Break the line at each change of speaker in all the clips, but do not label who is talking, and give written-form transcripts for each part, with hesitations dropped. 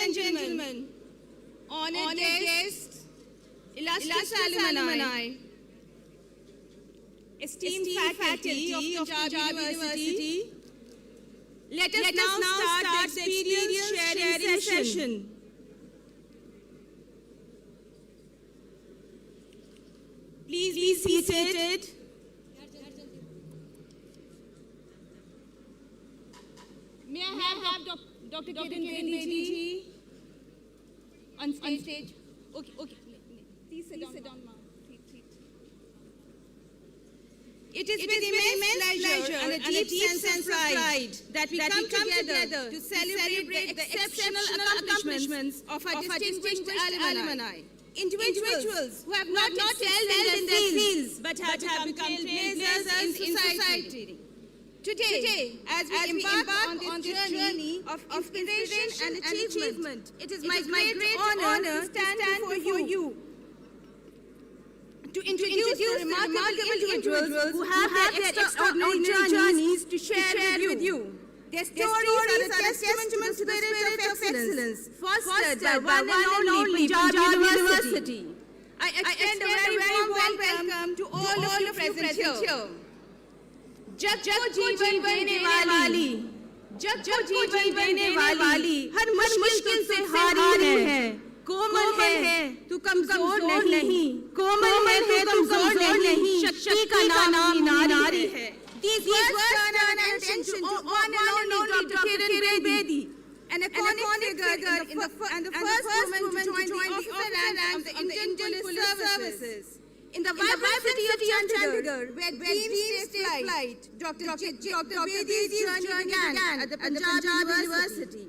and gentlemen, honored guests, illustrious alumni, esteemed faculty of Panjab University, let us now start the experience sharing session. Please be seated. May I have Dr. Kiran Bedi on stage? Okay. Please sit down, ma'am. It is with immense pleasure and a deep sense of pride that we come together to celebrate the exceptional accomplishments of our distinguished alumni. Individuals who have not excelled in their fields but have become trailblazers in society. Today, as we embark on this journey of inspiration and achievement, it is my great honor to stand before you to introduce the remarkable individuals who have their extraordinary journeys to share with you. Their stories are a testament to the spirit of excellence fostered by one and only Panjab University. I extend a very warm welcome to all of you present here. जग को जीवन देने वाली हर मुश्किल से हारी है कोमल है तू कमजोर नहीं कोमल है तू कमजोर नहीं शक्ति का नाम नारी है These words turn our attention to one and only Dr. Kiran Bedi, an iconic figure and the first woman to join the officer ranks of the Indian Police Services. In the vibrant city of Chandigarh, where dreams take flight, Dr. Bedi's journey began at the Panjab University.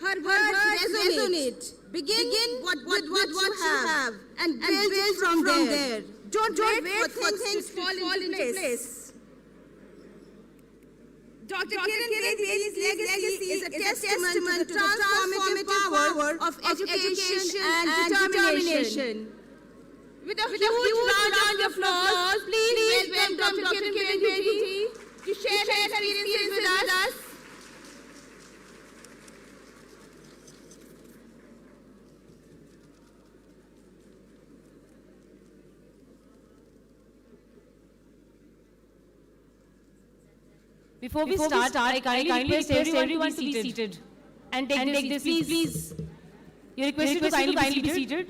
Her words resonate. Begin what you have and build from there. Don't wait for things to fall into place. Dr. Kiran Bedi's legacy is a testament to the transformative power of education and determination. With a huge round of applause, please welcome Dr. Kiran Bedi to share her experiences with us.
Before we start, I kindly request everyone to be seated and take this seat, please. You're requested to kindly be seated.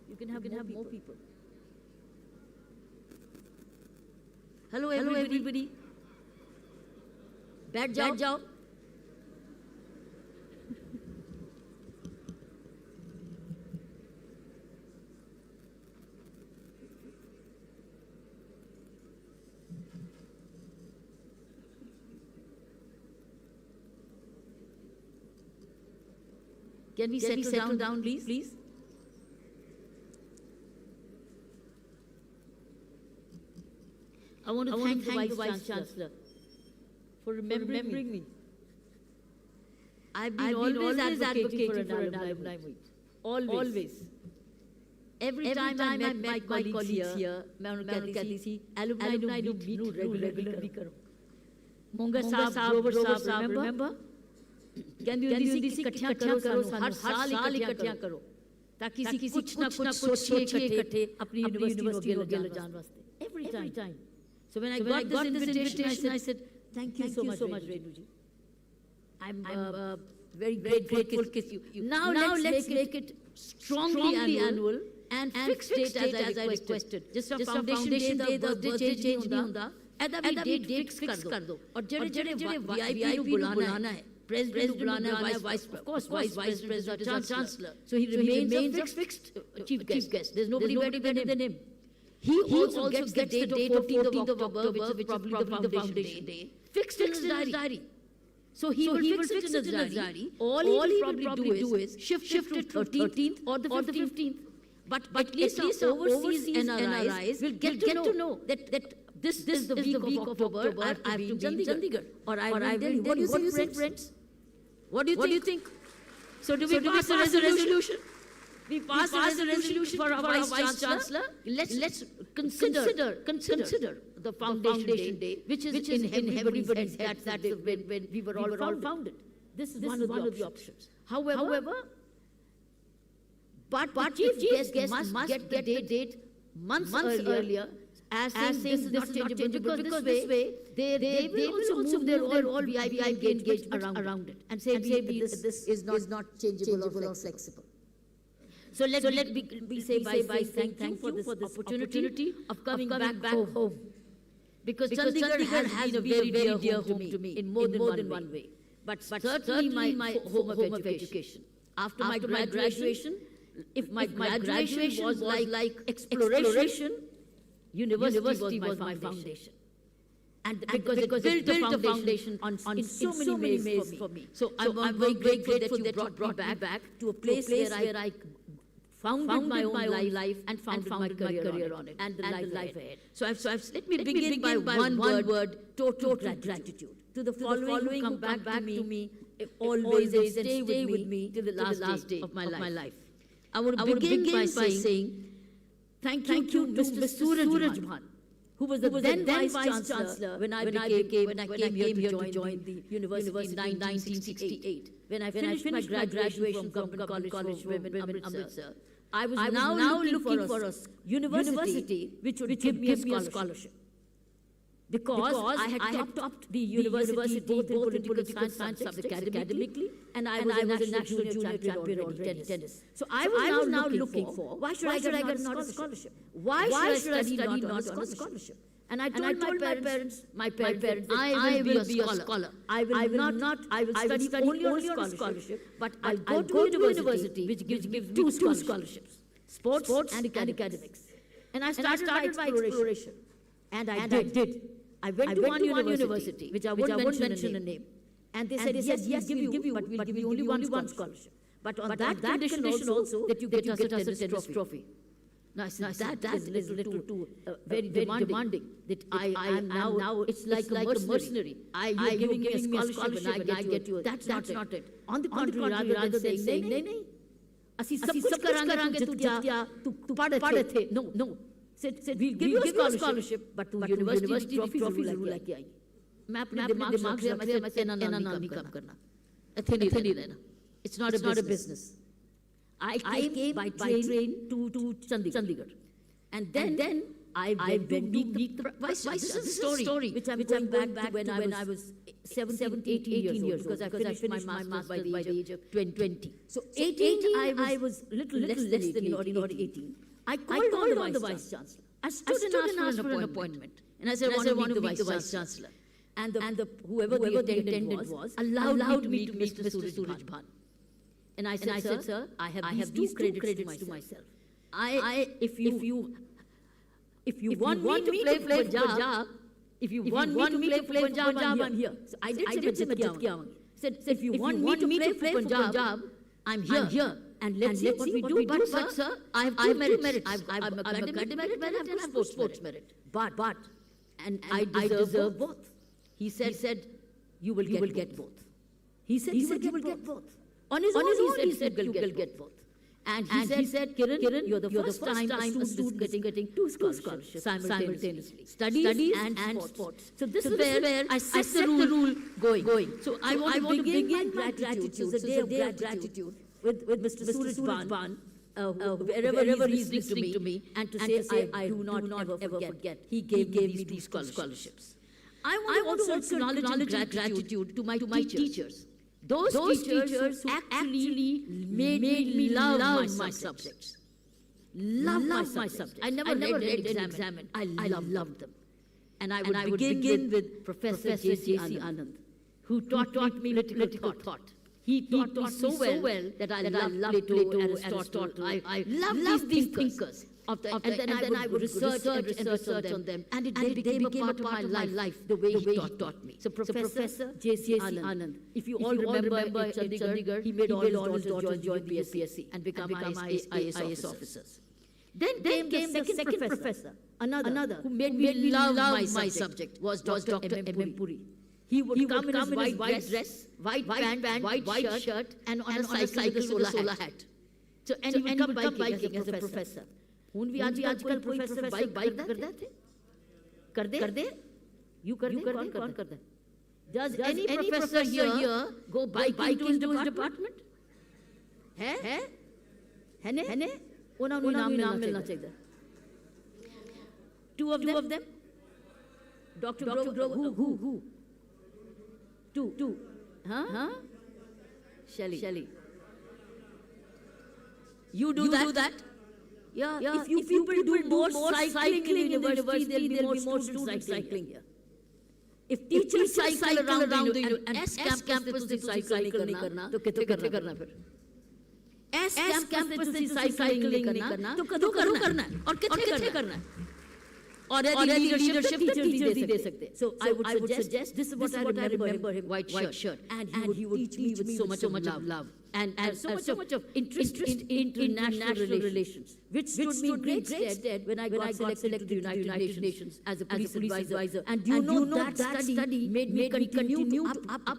You can have more people. Hello everybody. बैठ जाओ. Can we settle down, please? I want to thank the Vice Chancellor for remembering me. I've been always advocating for an alumni meet. Always. Every time I met my colleagues here, मैं उन्हें कहती थी, alumni do meet regularly करो. Monga साहब, remember? कहती थी इकट्ठा करो, हर साल इकट्ठा करो, ताकि कुछ ना कुछ सोचिए इकट्ठे अपनी यूनिवर्सिटी को आगे ले जाने वास्ते. Every time. So when I got this invitation, I said, thank you so much, Renu ji. I'm very grateful to you. Now let's make it strongly annual and fixed date as I requested. Just a foundation day, the birthday change नहीं होता. ऐसा भी date fix कर दो. और जड़े VIP को बुलाना है. President बुलाना है, Vice President, Chancellor. So he remains a fixed chief guest. There's nobody better than him. He also gets the date of 14th of October, which is probably the foundation day, fixed in his diary. So he will fix it in his diary. All he will probably do is shift it to 13th or the 15th. But at least our overseas NRIs will get to know that this is the week of October, I have to be in Chandigarh. Or I will Delhi. What do you say, friends? What do you think? So do we pass a resolution? We pass a resolution for our Vice Chancellor. Let's consider the Foundation Day, which is in everybody's head. That's when we were all founded. This is one of the options. However, but chief guest must get the date months earlier, as saying this is not changeable, because this way they will also move their all VIP engagement around it and say this is not changeable or flexible. So let me say by thank you for this opportunity of coming back home. Because Chandigarh has been a very dear home to me in more than one way. But certainly my home of education. After my graduation, if my graduation was like exploration, university was my foundation. And because it built a foundation on so many ways for me. So I'm very grateful that you brought me back to a place where I founded my own life and founded my career on it and the life ahead. So let me begin by one word, total gratitude to the following who come back to me always and stay with me till the last day of my life. I want to begin by saying thank you to Mr. Suraj Bhan, who was the then Vice Chancellor when I came here to join the university in 1968. When I finished my graduation from Government College Women in Amritsar, I was now looking for a university which would give me a scholarship. Because I had topped the university both in political science subjects academically, and I was a national junior champion on tennis. So I was now looking for, why should I get not a scholarship? Why should I study not on a scholarship? And I told my parents, I will be a scholar. I will study only on a scholarship, but I'll go to a university which gives me two scholarships, sports and academics. And I started my exploration. And I did. I went to one university, which I won't mention a name. And they said, yes, we'll give you, but we'll give you only one scholarship. But on that condition also, that you get us a tennis trophy. Now, that is a little too very demanding. That I am now, it's like a mercenary. You're giving me a scholarship and I get you. That's not it. On the contrary, rather than saying, nahi, ਅਸੀਂ ਸਭ ਕੁਝ ਕਰਾਂਗੇ ਤੂੰ ਤੂੰ ਪੜ੍ਹ ਥੇ no said we'll give you a scholarship but to university trophy ਜ਼ਰੂਰ ਲੈ ਕੇ ਆਈ ਮੈਂ ਆਪਣੇ ਦਿਮਾਗ ਸੇ ਮੈਂ ਤੇਨਾ ਨਹੀਂ ਕੰਮ ਕਰਨਾ ਇੱਥੇ ਨਹੀਂ ਰਹਿਣਾ it's not a business. I came by train to Chandigarh and then I went to meet the vice. This is a story which I'm going back to when I was 17, 18 years old, because I finished my master's by the age of 20. So 18, I was little less than 18. I called on the Vice Chancellor. I stood and asked for an appointment. And I said, I want to meet the Vice Chancellor. And whoever the attendant was allowed me to meet Mr. Suraj Bhan. And I said, sir, I have these credits to myself. If you want me to play Panjab, I'm here. So I did say that. Said, if you want me to play Panjab, I'm here. And let's see what we do. But sir, I have two merits. I'm academic merit and I have sports merit. But I deserve both. He said, you will get both. He said, you will get both. On his own, he said, you will get both. And he said, Kiran, you're the first time a student is getting two scholarships simultaneously. Studies and sports. So this is where I set the rule going. So I want to begin my gratitude, it's a day of gratitude, with Mr. Suraj Bhan, wherever he's listening to me, and to say I do not ever forget. He gave me these scholarships. I want to also acknowledge gratitude to my teachers. Those teachers who actually made me love my subjects. Love my subjects. I never read examined. I loved them. And I would begin with Professor J.C. Anand, who taught me political thought. He taught me so well that I loved Plato, Aristotle. I loved these thinkers. And then I would research on them. And it became a part of my life, the way he taught me. So Professor J.C. Anand, if you all remember in Chandigarh, he made all his daughters join the BSc and become IAS officers. Then came the second professor, another who made me love my subject was Dr. M. Puri. He would come in his white dress, white pant, white shirt, and on a cycle with a solar hat. So, and he would come biking as a professor. Hun bhi आजकल professor bike करते थे? कर दे? You कर दे? कौन करता है? Does any professor here go biking to his department? है ने? उन्हें नाम मिलना चाहिए. Two of them. Dr. Who? Two. Huh? Shelley. You do that? Yeah. If you people do more cycling in university, there will be more students cycling here. If teachers cycle around the S campus to cycle नहीं करना, तो कितने करना फिर? S campus to cycling नहीं करना, तो कਦੋਂ करना है? और कितने करना है? और leadership teachers दे सकते. So I would suggest, this is what I remember him, white shirt. And he would teach me with so much of love. And so much of interest in international relations, which stood me in great stead when I got selected to the United Nations as a police advisor. And you know that study made me continue to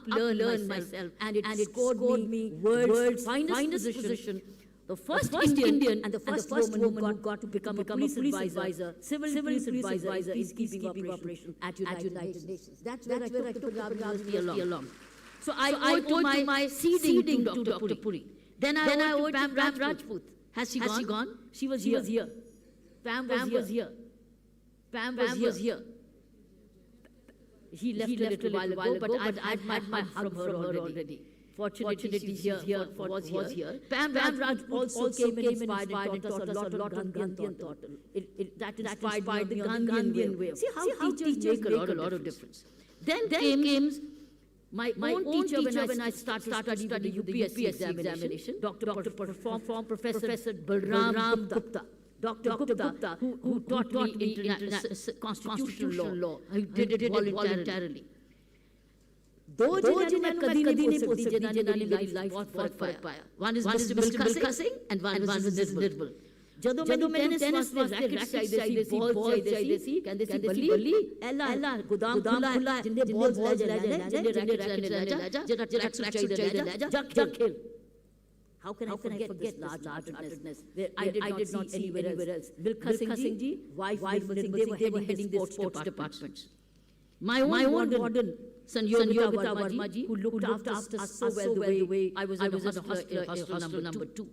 learn myself. And it scored me world's finest position. The first Indian and the first woman who got to become a police advisor, civil police advisor in peacekeeping operation at United Nations. That's where I took the Panjab University along. So I owed my seeding to Dr. Puri. Then I owed to Pam Rajput. Has she gone? She was here. Pam was here. He left a little while ago, but I've had my hug from her already. Fortunately, she's here, was here. Pam Rajput also came and inspired and taught us a lot of Gandhian thought. That inspired the Gandhian way. See how teachers make a lot of difference. Then came my own teacher when I started studying the UPSC examination, Dr. Professor Balram Gupta. Dr. Gupta, who taught me constitutional law. He did it voluntarily. दो जिन्हें मैं कभी नहीं बोल सकती जिन्हें life बहुत फर्क पाया. One is Mr. Bill Cussing and one is Nirmal. ਜਦੋਂ ਮੈਨੂੰ ਟੈਨਿਸ ਵਾਸਤੇ ਰੈਕਟ ਚਾਹੀਦੇ ਸੀ, ਬਾਲ ਚਾਹੀਦੇ ਸੀ, ਕਹਿੰਦੇ ਸੀ ਬੱਲੀ ਐਲਾ ਗੋਦਾਮ ਖੁੱਲਾ ਜਿੰਨੇ ਬਾਲ ਲੈ ਜਾ ਜਿੰਨੇ ਰੈਕਟ ਲੈ ਜਾ ਜਿਹੜਾ ਟਰੈਕ ਚਾਹੀਦਾ ਲੈ ਜਾ ਖੇਲ. How can I forget this large-heartedness? I did not see anywhere else. Bill Cussing ji, wife Nirmal Singh, they were heading the sports departments. My own warden, Sanjogita Verma ji, who looked after us so well the way I was in hostel number 2.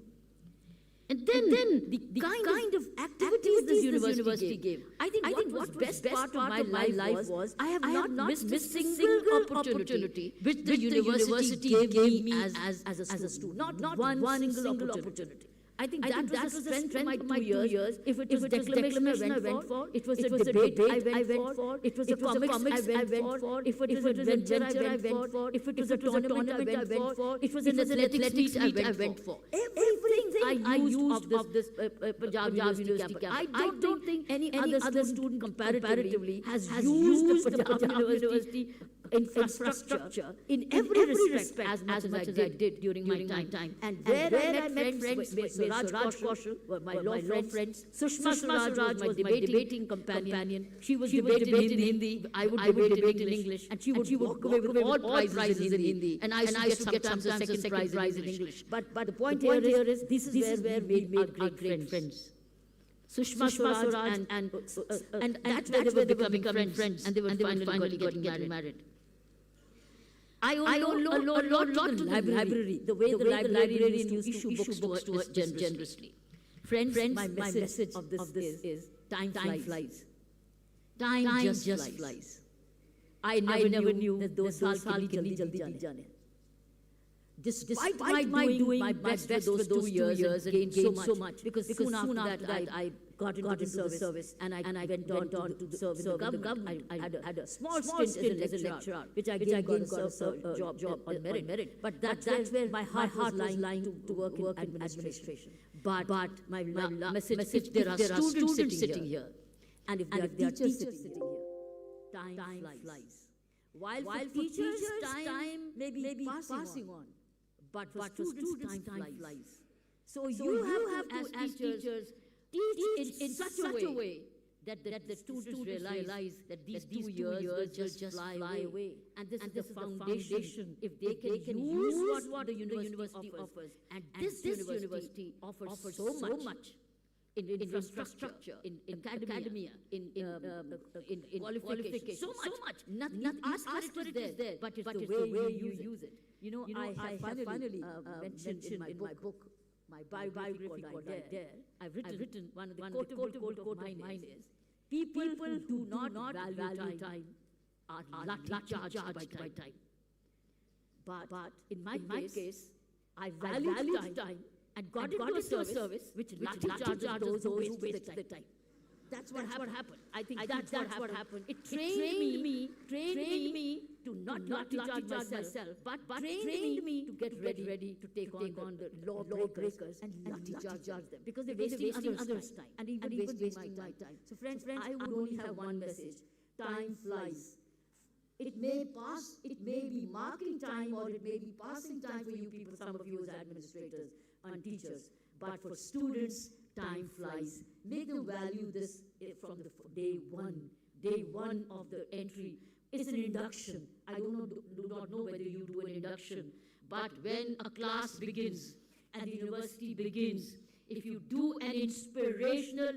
And then the kind of activities this university gave. I think what best part of my life was I have not missed a single opportunity which the university gave me as a student. Not one single opportunity. I think that was the strength of my 2 years. If it was declamation I went for, it was a debate I went for, it was a comics I went for, if it was adventure I went for, if it was a tournament I went for, if it was an athletics meet I went for. Everything I used of this Panjab University campus. I don't think any other student comparatively has used the Panjab University infrastructure in every respect as much as I did during my time. And where I met friends with Raj Kaushal were my law friends. Sushma Swaraj was my debating companion. She was debating in Hindi. I would debate in English. And she would walk away with all prizes in Hindi. And I used to get sometimes a second prize in English. But the point here is, this is where we made great friends. Sushma Swaraj and that's where they were becoming friends. And they were finally getting married. I owe a lot to the library, the way the librarian used to issue books to us generously. Friends, my message of this is time flies. Time just flies. I never knew that those saal jaldi jaane. Despite my doing my best for those 2 years and gained so much, because soon after that I got into the service and I went on to serve in the government. I had a small stint as a lecturer, which I got a job on merit. But that's where my heart was lying to work in administration. But my message, if there are students sitting here, and if there are teachers sitting here, time flies. While for teachers, time may be passing on, but for students, time flies. So you have to, as teachers, teach in such a way that the students realize that these 2 years will just fly away. And this is the foundation. If they can use what the university offers, and this university offers so much in infrastructure, in academia, in qualification, so much. Nothing asked for it is there, but it's the way you use it. You know, I have finally mentioned in my book, my biography called There, I've written one of the quotable quote of mine is, people who do not value time are lucky charged by time. But in my case, I valued time and got into a service which lucky charges those who waste the time. That's what happened. I think that's what happened. It trained me to not lucky charge myself, but trained me to get ready to take on the lawbreakers and lucky charge them, because they're wasting others' time and even wasting my time. So friends, I would only have one message: time flies. It may pass, it may be marking time, or it may be passing time for you people, some of you as administrators and teachers. But for students, time flies. Make them value this from the day one of the entry. It's an induction. I do not know whether you do an induction, but when a class begins and the university begins, if you do an inspirational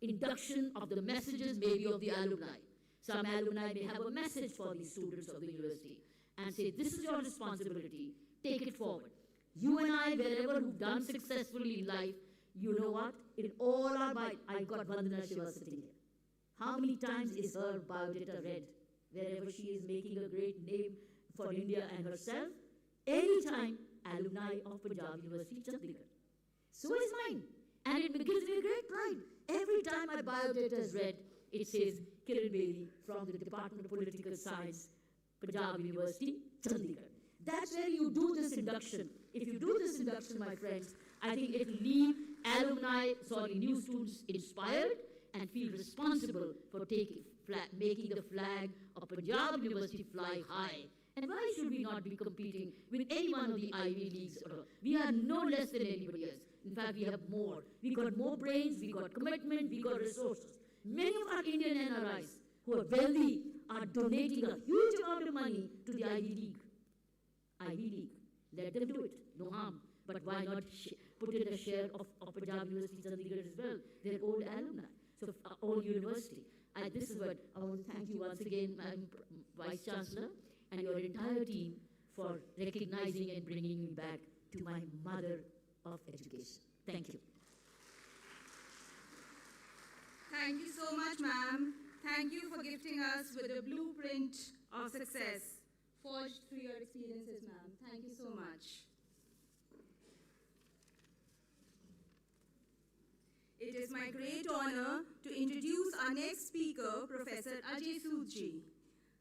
induction of the messages maybe of the alumni. Some alumni may have a message for these students of the university and say, this is your responsibility, take it forward. You and I, wherever who've done successfully in life, you know what? In all our mind, I got Vandana Shiva sitting here. How many times is her biodata read? Wherever she is making a great name for India and herself, anytime, alumni of Panjab University, Chandigarh. So is mine. And it gives me great pride. Every time my biodata is read, it says Kiran Bedi from the Department of Political Science, Panjab University, Chandigarh. That's where you do this induction. If you do this induction, my friends, I think it will leave new students inspired and feel responsible for making the flag of Panjab University fly high. And why should we not be competing with any one of the Ivy Leagues? We are no less than anybody else. In fact, we have more. We got more brains, we got commitment, we got resources. Many of our Indian NRIs who are wealthy are donating a huge amount of money to the Ivy League. Let them do it, no harm. But why not put in a share of Panjab University, Chandigarh as well? They're old alumni, so old university. This is what I want to thank you once again, Madam Vice Chancellor, and your entire team for recognizing and bringing me back to my mother of education. Thank you.
Thank you so much, ma'am. Thank you for gifting us with the blueprint of success forged through your experiences, ma'am. Thank you so much. It is my great honor to introduce our next speaker, Professor Ajay Sood ji.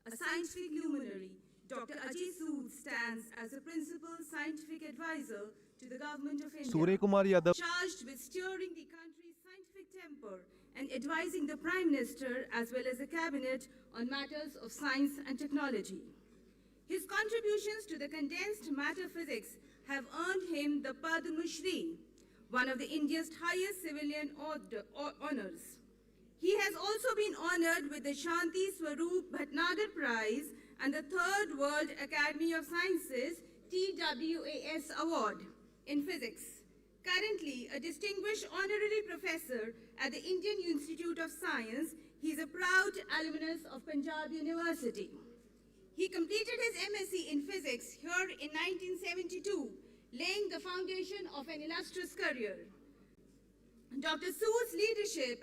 A scientific luminary, Dr. Ajay Sood stands as a principal scientific advisor to the government of India, charged with steering the country's scientific temper and advising the Prime Minister as well as the Cabinet on matters of science and technology. His contributions to the condensed matter physics have earned him the Padma Shri, one of the India's highest civilian honors. He has also been honored with the Shanti Swaroop Bhatnagar Prize and the Third World Academy of Sciences TWAS Award in physics. Currently a distinguished honorary professor at the Indian Institute of Science, he is a proud alumnus of Panjab University. He completed his MSc in physics here in 1972, laying the foundation of an illustrious career. Dr. Sood's leadership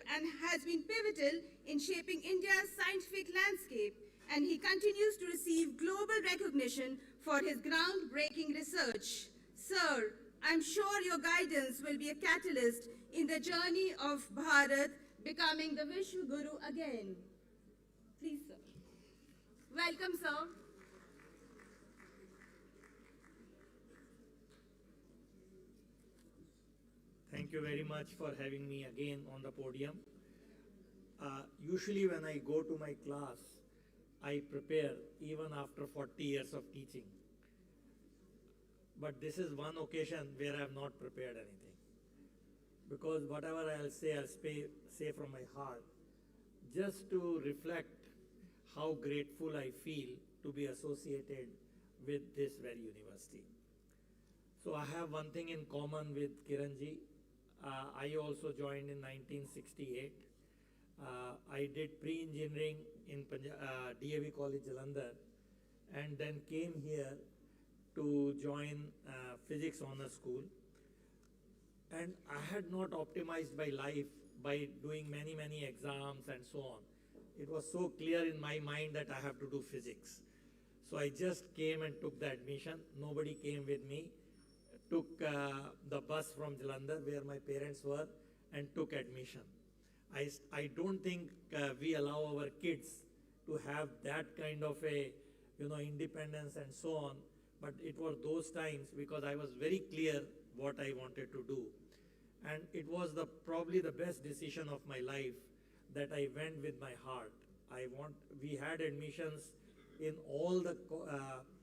has been pivotal in shaping India's scientific landscape, and he continues to receive global recognition for his groundbreaking research. Sir, I'm sure your guidance will be a catalyst in the journey of Bharat becoming the Vishwa Guru again. Please, sir. Welcome, sir.
Thank you very much for having me again on the podium. Usually when I go to my class, I prepare even after 40 years of teaching. But this is one occasion where I have not prepared anything. because whatever I'll say from my heart, just to reflect how grateful I feel to be associated with this very university. So I have one thing in common with Kiranji. I also joined in 1968. I did pre-engineering in DAV College, Jalandhar, and then came here to join physics honors school. And I had not optimized my life by doing many exams and so on. It was so clear in my mind that I have to do physics. So I just came and took the admission. Nobody came with me. Took the bus from Jalandhar where my parents were and took admission. I don't think we allow our kids to have that kind of a independence and so on. But it was those times because I was very clear what I wanted to do. And it was probably the best decision of my life that I went with my heart. We had admissions in all the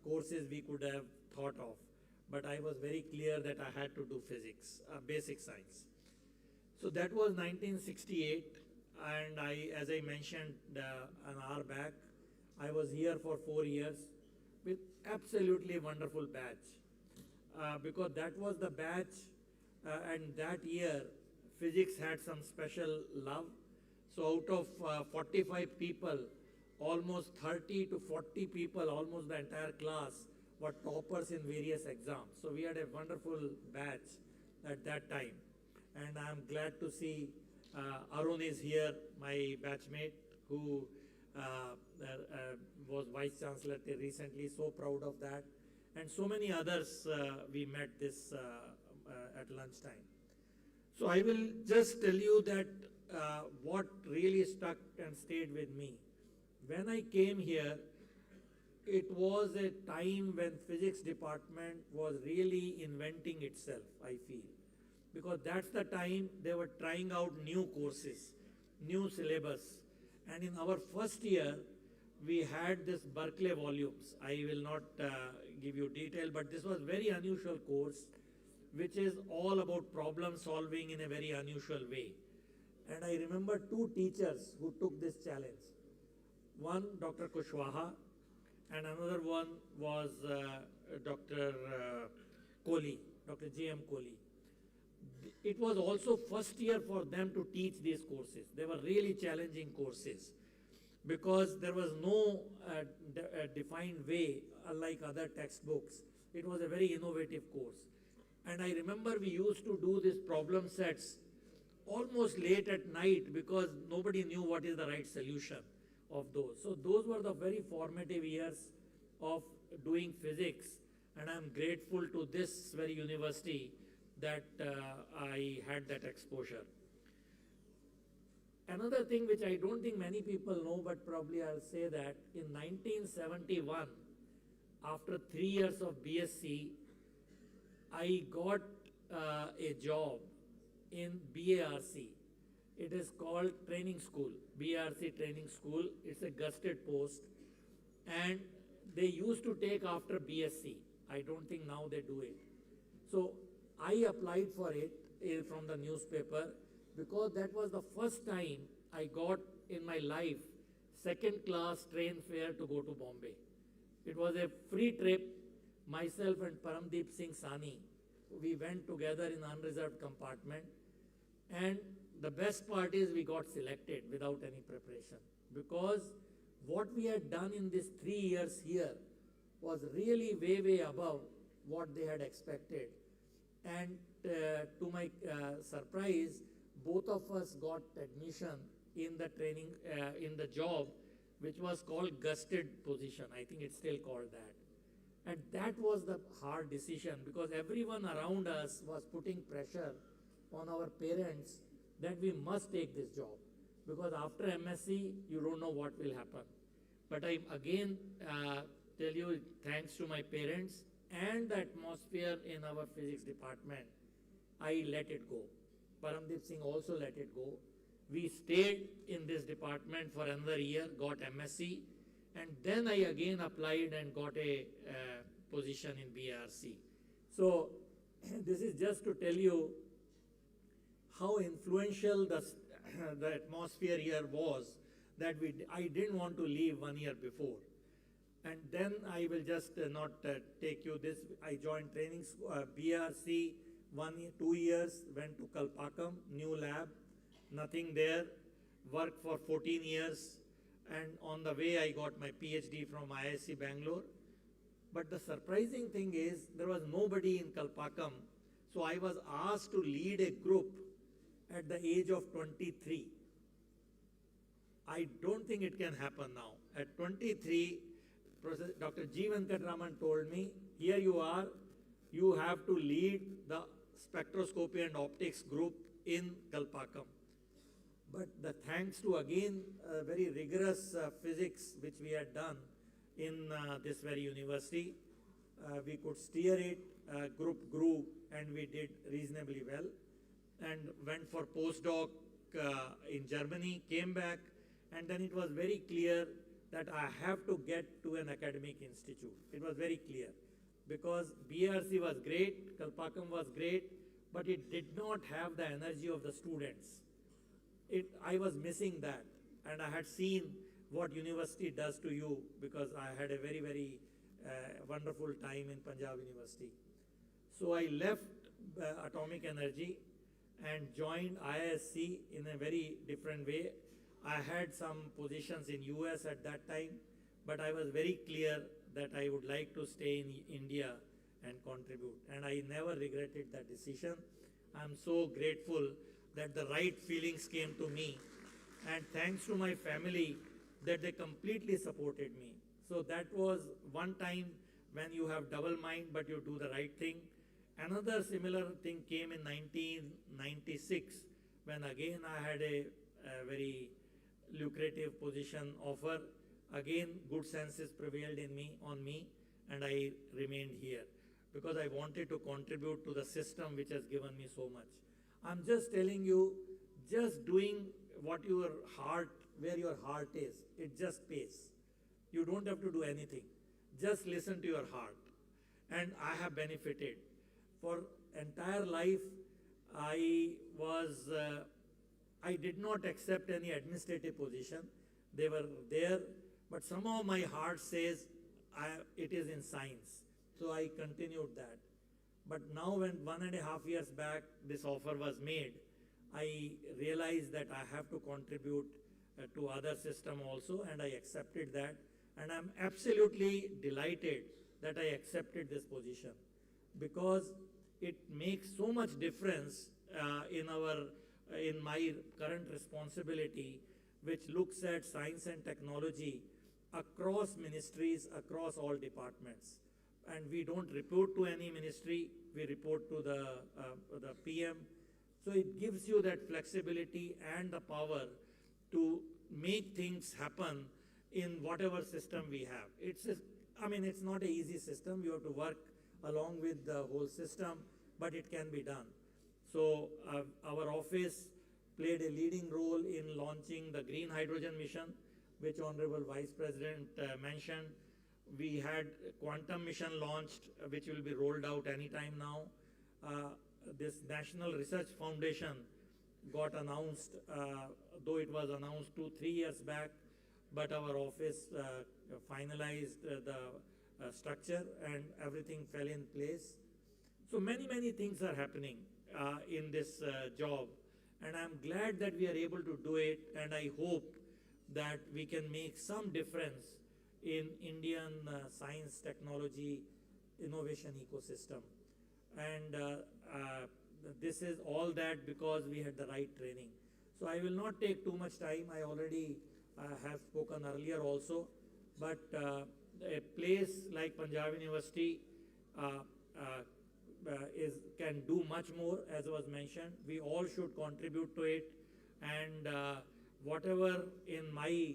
courses we could have thought of. But I was very clear that I had to do physics, basic science. So that was 1968, and as I mentioned an hour back, I was here for 4 years with absolutely wonderful batch. Because that was the batch, and that year, physics had some special love. So out of 45 people, almost 30 to 40 people, almost the entire class, were toppers in various exams. So we had a wonderful batch at that time. And I'm glad to see Arun is here, my batchmate, who was Vice Chancellor recently, so proud of that. And so many others we met this at lunchtime. So I will just tell you that what really stuck and stayed with me. When I came here, it was a time when physics department was really inventing itself, I feel. Because that's the time they were trying out new courses, new syllabus. And in our first year, we had this Berkeley volumes. I will not give you detail, but this was very unusual course, which is all about problem solving in a very unusual way. And I remember 2 teachers who took this challenge. One, Dr. Kushwaha, and another one was Dr. Kohli, Dr. J.M. Kohli. It was also first year for them to teach these courses. They were really challenging courses because there was no defined way, unlike other textbooks. It was a very innovative course. And I remember we used to do these problem sets almost late at night because nobody knew what is the right solution of those. So those were the very formative years of doing physics, and I'm grateful to this very university that I had that exposure. Another thing which I don't think many people know, but probably I'll say that in 1971, after 3 years of BSc, I got a job in BARC. It is called training school, BARC training school. It's a gusted post, and they used to take after BSc. I don't think now they do it. So I applied for it from the newspaper because that was the first time I got in my life second class train fare to go to Bombay. It was a free trip. Myself and Paramdeep Singh Sani, we went together in unreserved compartment, and the best part is we got selected without any preparation because what we had done in these 3 years here was really way above what they had expected. And to my surprise, both of us got admission in the training, in the job, which was called gusted position. I think it's still called that. And that was the hard decision because everyone around us was putting pressure on our parents that we must take this job because after MSc, you don't know what will happen. But I again tell you, thanks to my parents and the atmosphere in our physics department, I let it go. Paramdeep Singh also let it go. We stayed in this department for another year, got MSc, and then I again applied and got a position in BRC. So this is just to tell you how influential the atmosphere here was that I didn't want to leave 1 year before. And then I will just not take you this. I joined training BRC 2 years, went to Kalpakam, new lab, nothing there, worked for 14 years, and on the way I got my PhD from IISc Bangalore. But the surprising thing is there was nobody in Kalpakam, so I was asked to lead a group at the age of 23. I don't think it can happen now. At 23, Dr. G. Venkatraman told me, here you are, you have to lead the spectroscopy and optics group in Kalpakam. But the thanks to again very rigorous physics which we had done in this very university, we could steer it, group grew, and we did reasonably well, and went for postdoc in Germany, came back, and then it was very clear that I have to get to an academic institute. It was very clear, because BRC was great, Kalpakam was great, but it did not have the energy of the students. I was missing that, and I had seen what university does to you, because I had a very, very wonderful time in Panjab University. So I left atomic energy and joined IISc in a very different way. I had some positions in US at that time, but I was very clear that I would like to stay in India and contribute, and I never regretted that decision. I'm so grateful that the right feelings came to me, and thanks to my family that they completely supported me. So that was one time when you have double mind, but you do the right thing. Another similar thing came in 1996, when again I had a very lucrative position offer. Again, good senses prevailed on me, and I remained here because I wanted to contribute to the system which has given me so much. I'm just telling you, just doing what your heart, where your heart is, it just pays. You don't have to do anything. Just listen to your heart. And I have benefited. For entire life, I did not accept any administrative position. They were there, but somehow my heart says it is in science. So I continued that. But now when 1.5 years back this offer was made, I realized that I have to contribute to other system also, and I accepted that. And I'm absolutely delighted that I accepted this position, because it makes so much difference in my current responsibility, which looks at science and technology across ministries, across all departments. And we don't report to any ministry, we report to the PM. So it gives you that flexibility and the power to make things happen in whatever system we have. It's not an easy system. You have to work along with the whole system, but it can be done. So our office played a leading role in launching the green hydrogen mission, which Honorable Vice President mentioned. We had quantum mission launched, which will be rolled out anytime now. This National Research Foundation got announced, though it was announced 2-3 years back, but our office finalized the structure and everything fell in place. So many things are happening in this job, and I'm glad that we are able to do it, and I hope that we can make some difference in Indian science, technology, innovation ecosystem. And this is all that because we had the right training. So I will not take too much time. I already have spoken earlier also, but a place like Panjab University can do much more, as was mentioned. We all should contribute to it, and whatever in my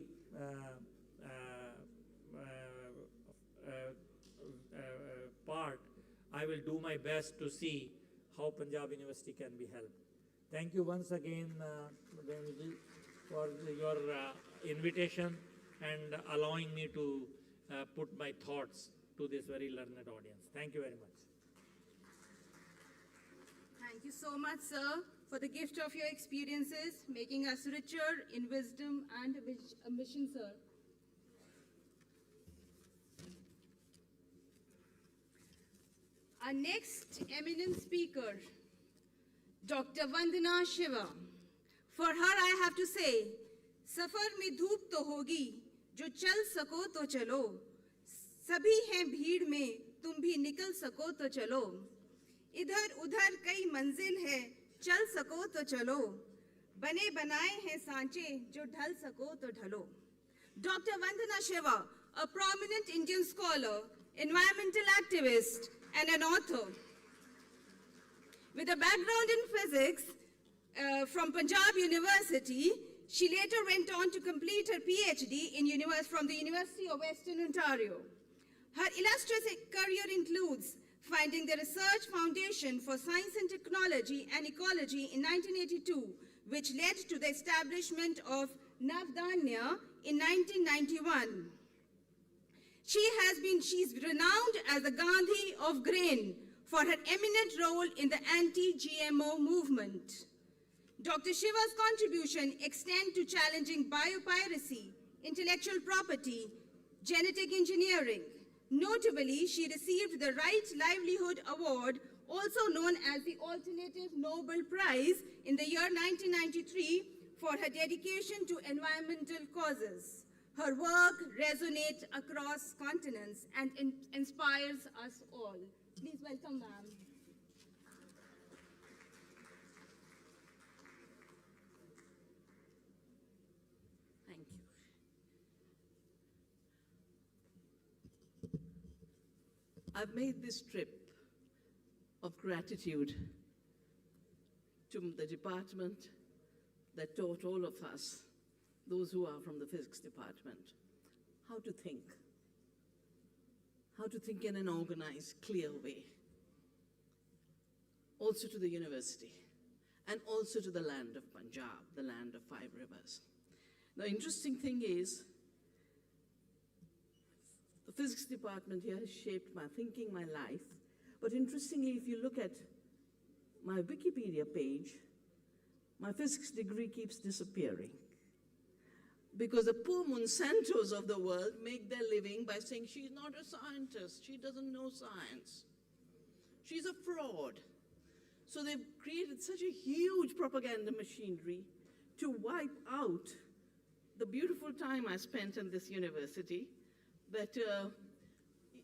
part, I will do my best to see how Panjab University can be helped. Thank you once again, Devanji, for your invitation and allowing me to put my thoughts to this very learned audience. Thank you very much.
Thank you so much, sir, for the gift of your experiences, making us richer in wisdom and ambition, sir. Our next eminent speaker, Dr. Vandana Shiva. For her, I have to say, सफर में धूप तो होगी, जो चल सको तो चलो. सभी हैं भीड़ में, तुम भी निकल सको तो चलो. इधर उधर कई मंजिल है, चल सको तो चलो. बने बनाए हैं सांचे, जो ढल सको तो ढलो. Dr. Vandana Shiva, a prominent Indian scholar, environmental activist, and an author. With a background in physics from Panjab University, she later went on to complete her PhD from the University of Western Ontario. Her illustrious career includes founding the Research Foundation for Science and Technology and Ecology in 1982, which led to the establishment of Navdanya in 1991. She's renowned as the Gandhi of grain for her eminent role in the anti-GMO movement. Dr. Shiva's contribution extends to challenging biopiracy, intellectual property, genetic engineering. Notably, she received the Right Livelihood Award, also known as the Alternative Nobel Prize, in the year 1993 for her dedication to environmental causes. Her work resonates across continents and inspires us all. Please welcome, ma'am.
Thank you. I've made this trip of gratitude to the department that taught all of us, those who are from the physics department, how to think in an organized, clear way. Also to the university, and also to the land of Panjab, the land of 5 rivers. The interesting thing is, the physics department here has shaped my thinking, my life. But interestingly, if you look at my Wikipedia page, my physics degree keeps disappearing. Because the poor Monsantos of the world make their living by saying she's not a scientist, she doesn't know science. She's a fraud. So they've created such a huge propaganda machinery to wipe out the beautiful time I spent in this university, that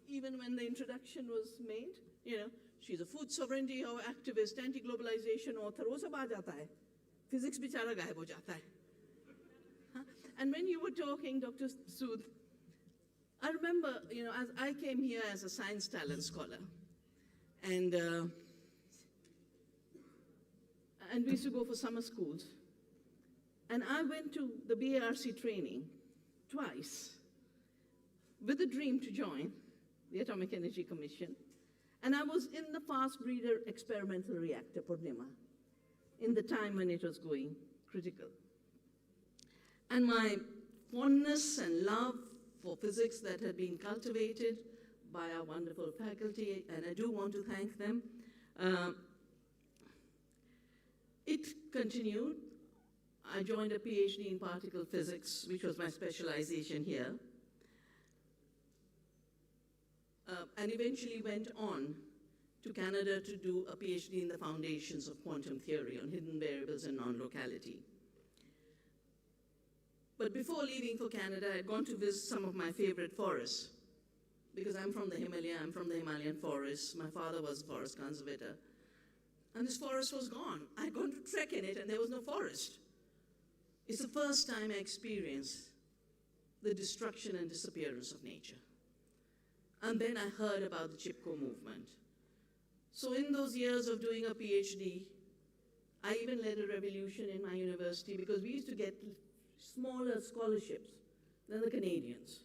even when the introduction was made, she's a food sovereignty activist, anti-globalization author, wo sab aa jata hai. Physics bichara gayab ho jata hai. And when you were talking, Dr. Sood, I remember, as I came here as a science talent scholar, and we used to go for summer schools. And I went to the BARC training twice with a dream to join the Atomic Energy Commission. And I was in the fast breeder experimental reactor, Purnima, in the time when it was going critical. And my fondness and love for physics that had been cultivated by our wonderful faculty, and I do want to thank them, it continued. I joined a PhD in particle physics, which was my specialization here, and eventually went on to Canada to do a PhD in the foundations of quantum theory on hidden variables and non-locality. But before leaving for Canada, I had gone to visit some of my favorite forests, because I'm from the Himalaya, I'm from the Himalayan forests. My father was a forest conservator. And this forest was gone. I had gone to trek in it and there was no forest. It's the first time I experienced the destruction and disappearance of nature. And then I heard about the Chipko movement. So in those years of doing a PhD, I even led a revolution in my university, because we used to get smaller scholarships than the Canadians.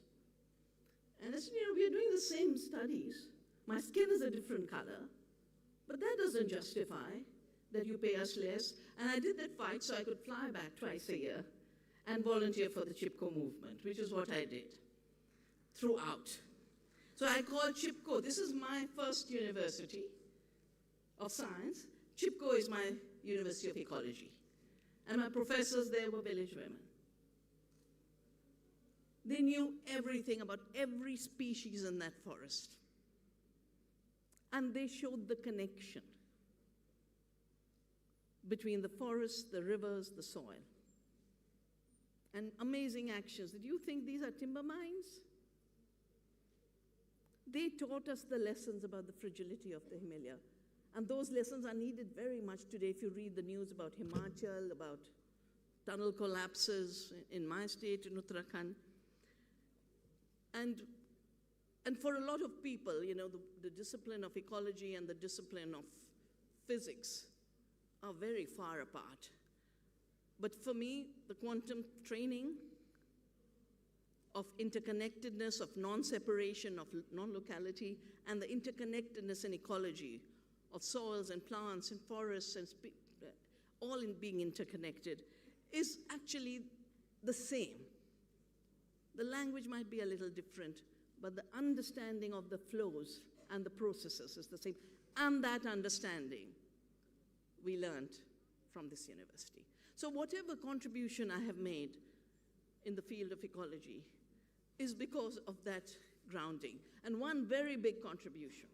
And I said, we are doing the same studies. My skin is a different color, but that doesn't justify that you pay us less. And I did that fight so I could fly back twice a year and volunteer for the Chipko movement, which is what I did throughout. So I called Chipko. This is my first university of science. Chipko is my University of Ecology. And my professors there were village women. They knew everything about every species in that forest. And they showed the connection between the forest, the rivers, the soil. And amazing actions. Did you think these are timber mines? They taught us the lessons about the fragility of the Himalaya. And those lessons are needed very much today if you read the news about Himachal, about tunnel collapses in my state, in Uttarakhand. And for a lot of people, you know, the discipline of ecology and the discipline of physics are very far apart. But for me, the quantum training of interconnectedness, of non-separation, of non-locality, and the interconnectedness in ecology of soils and plants and forests and all in being interconnected is actually the same. The language might be a little different, but the understanding of the flows and the processes is the same. And that understanding we learned from this university. So whatever contribution I have made in the field of ecology is because of that grounding. And one very big contribution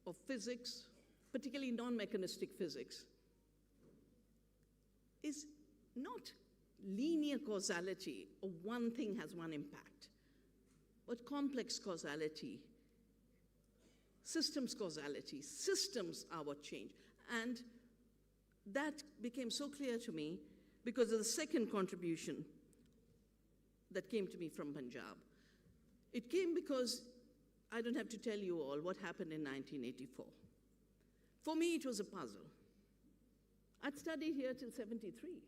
of physics, particularly non-mechanistic physics, is not linear causality, or one thing has one impact, but complex causality, systems causality. Systems are what change. And that became so clear to me because of the second contribution that came to me from Panjab. It came because I don't have to tell you all what happened in 1984. For me, it was a puzzle. I'd studied here till 73.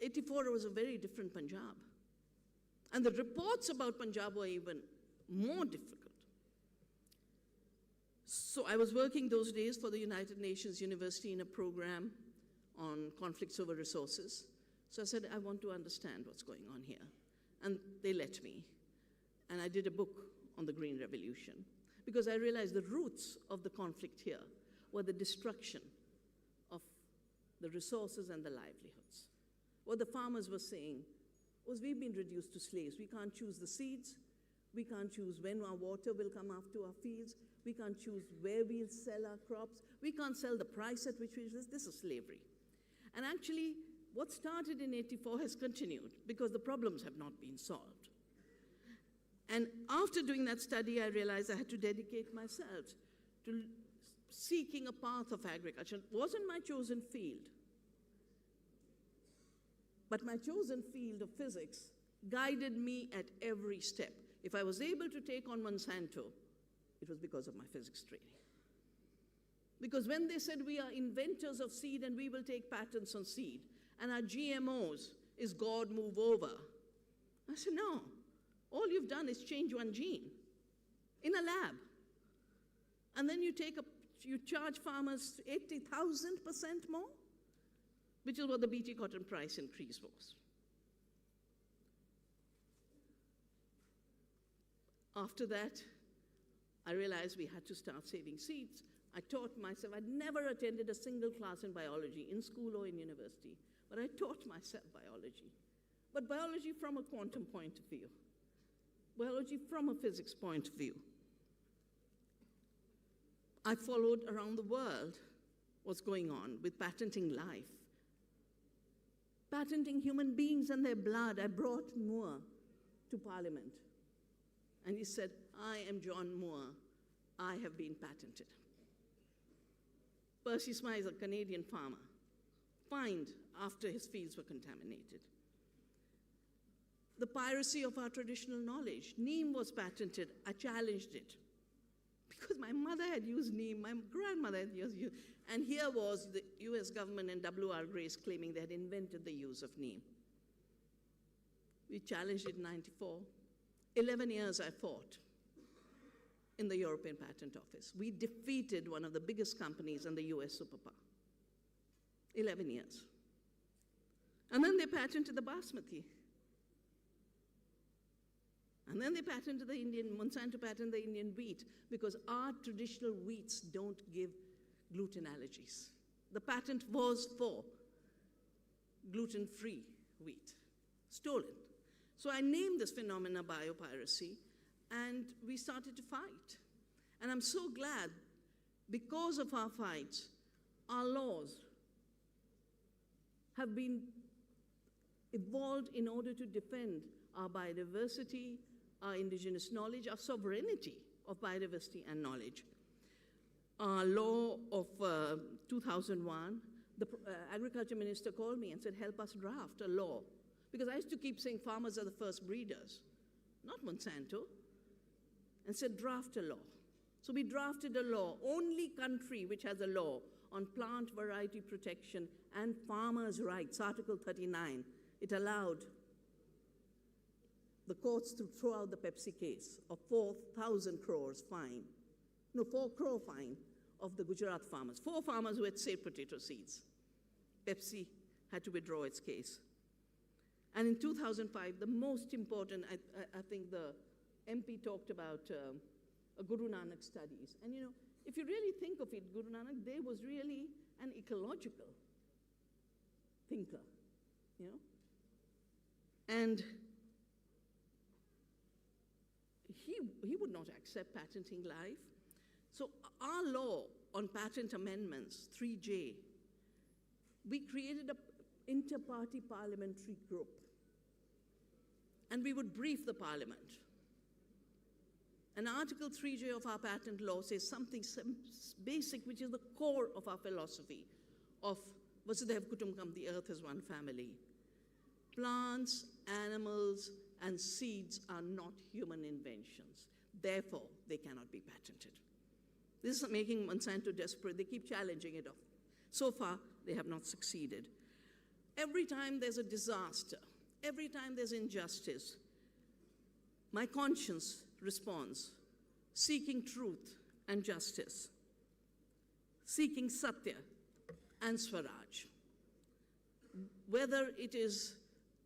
84 was a very different Punjab. And the reports about Punjab were even more difficult. So I was working those days for the United Nations University in a program on conflicts over resources. So I said, I want to understand what's going on here. And they let me. And I did a book on the Green Revolution because I realized the roots of the conflict here were the destruction of the resources and the livelihoods. What the farmers were saying was, we've been reduced to slaves. We can't choose the seeds. We can't choose when our water will come after our fields. We can't choose where we'll sell our crops. We can't sell the price at which we sell. This is slavery. And actually, what started in 84 has continued because the problems have not been solved. And after doing that study, I realized I had to dedicate myself to seeking a path of agriculture. It wasn't my chosen field. But my chosen field of physics guided me at every step. If I was able to take on Monsanto, it was because of my physics training. Because when they said we are inventors of seed and we will take patents on seed, and our GMOs is God move over, I said, no. All you've done is change one gene in a lab. And then you charge farmers 80,000% more, which is what the BT cotton price increase was. After that, I realized we had to start saving seeds. I taught myself. I'd never attended a single class in biology, in school or in university, but I taught myself biology. But biology from a quantum point of view. Biology from a physics point of view. I followed around the world what's going on with patenting life. Patenting human beings and their blood. I brought Moore to Parliament. And he said, I am John Moore. I have been patented. Percy Smythe, a Canadian farmer, fined after his fields were contaminated. The piracy of our traditional knowledge. Neem was patented. I challenged it. Because my mother had used neem, my grandmother had used it. And here was the US government and W.R. Grace claiming they had invented the use of neem. We challenged it in 94. 11 years I fought in the European Patent Office. We defeated one of the biggest companies in the US superpower. 11 years. And then they patented the basmati. And then they patented the Monsanto patented the Indian wheat because our traditional wheats don't give gluten allergies. The patent was for gluten-free wheat, stolen. So I named this phenomena biopiracy, and we started to fight. And I'm so glad, because of our fights, our laws have been evolved in order to defend our biodiversity, our indigenous knowledge, our sovereignty of biodiversity and knowledge. Our law of 2001, the agriculture minister called me and said, help us draft a law. Because I used to keep saying farmers are the first breeders, not Monsanto, and said, draft a law. So we drafted a law, only country which has a law on plant variety protection and farmers' rights, Article 39. It allowed the courts to throw out the Pepsi case of 4,000 crores fine. No, 4 crore fine of the Gujarat farmers. 4 farmers who had saved potato seeds. Pepsi had to withdraw its case. And in 2005, the most important, I think the MP talked about Guru Nanak studies. And you know, if you really think of it, Guru Nanak Dev was really an ecological thinker, you know? And he would not accept patenting life. So our law on patent amendments, 3J, we created an inter-party parliamentary group. And we would brief the parliament. And Article 3J of our patent law says something basic, which is the core of our philosophy of Vasudhaiva Kutumbakam, the earth is one family. Plants, animals, and seeds are not human inventions. Therefore, they cannot be patented. This is making Monsanto desperate. They keep challenging it off. So far, they have not succeeded. Every time there's a disaster, every time there's injustice, my conscience responds, seeking truth and justice, seeking satya and swaraj. Whether it is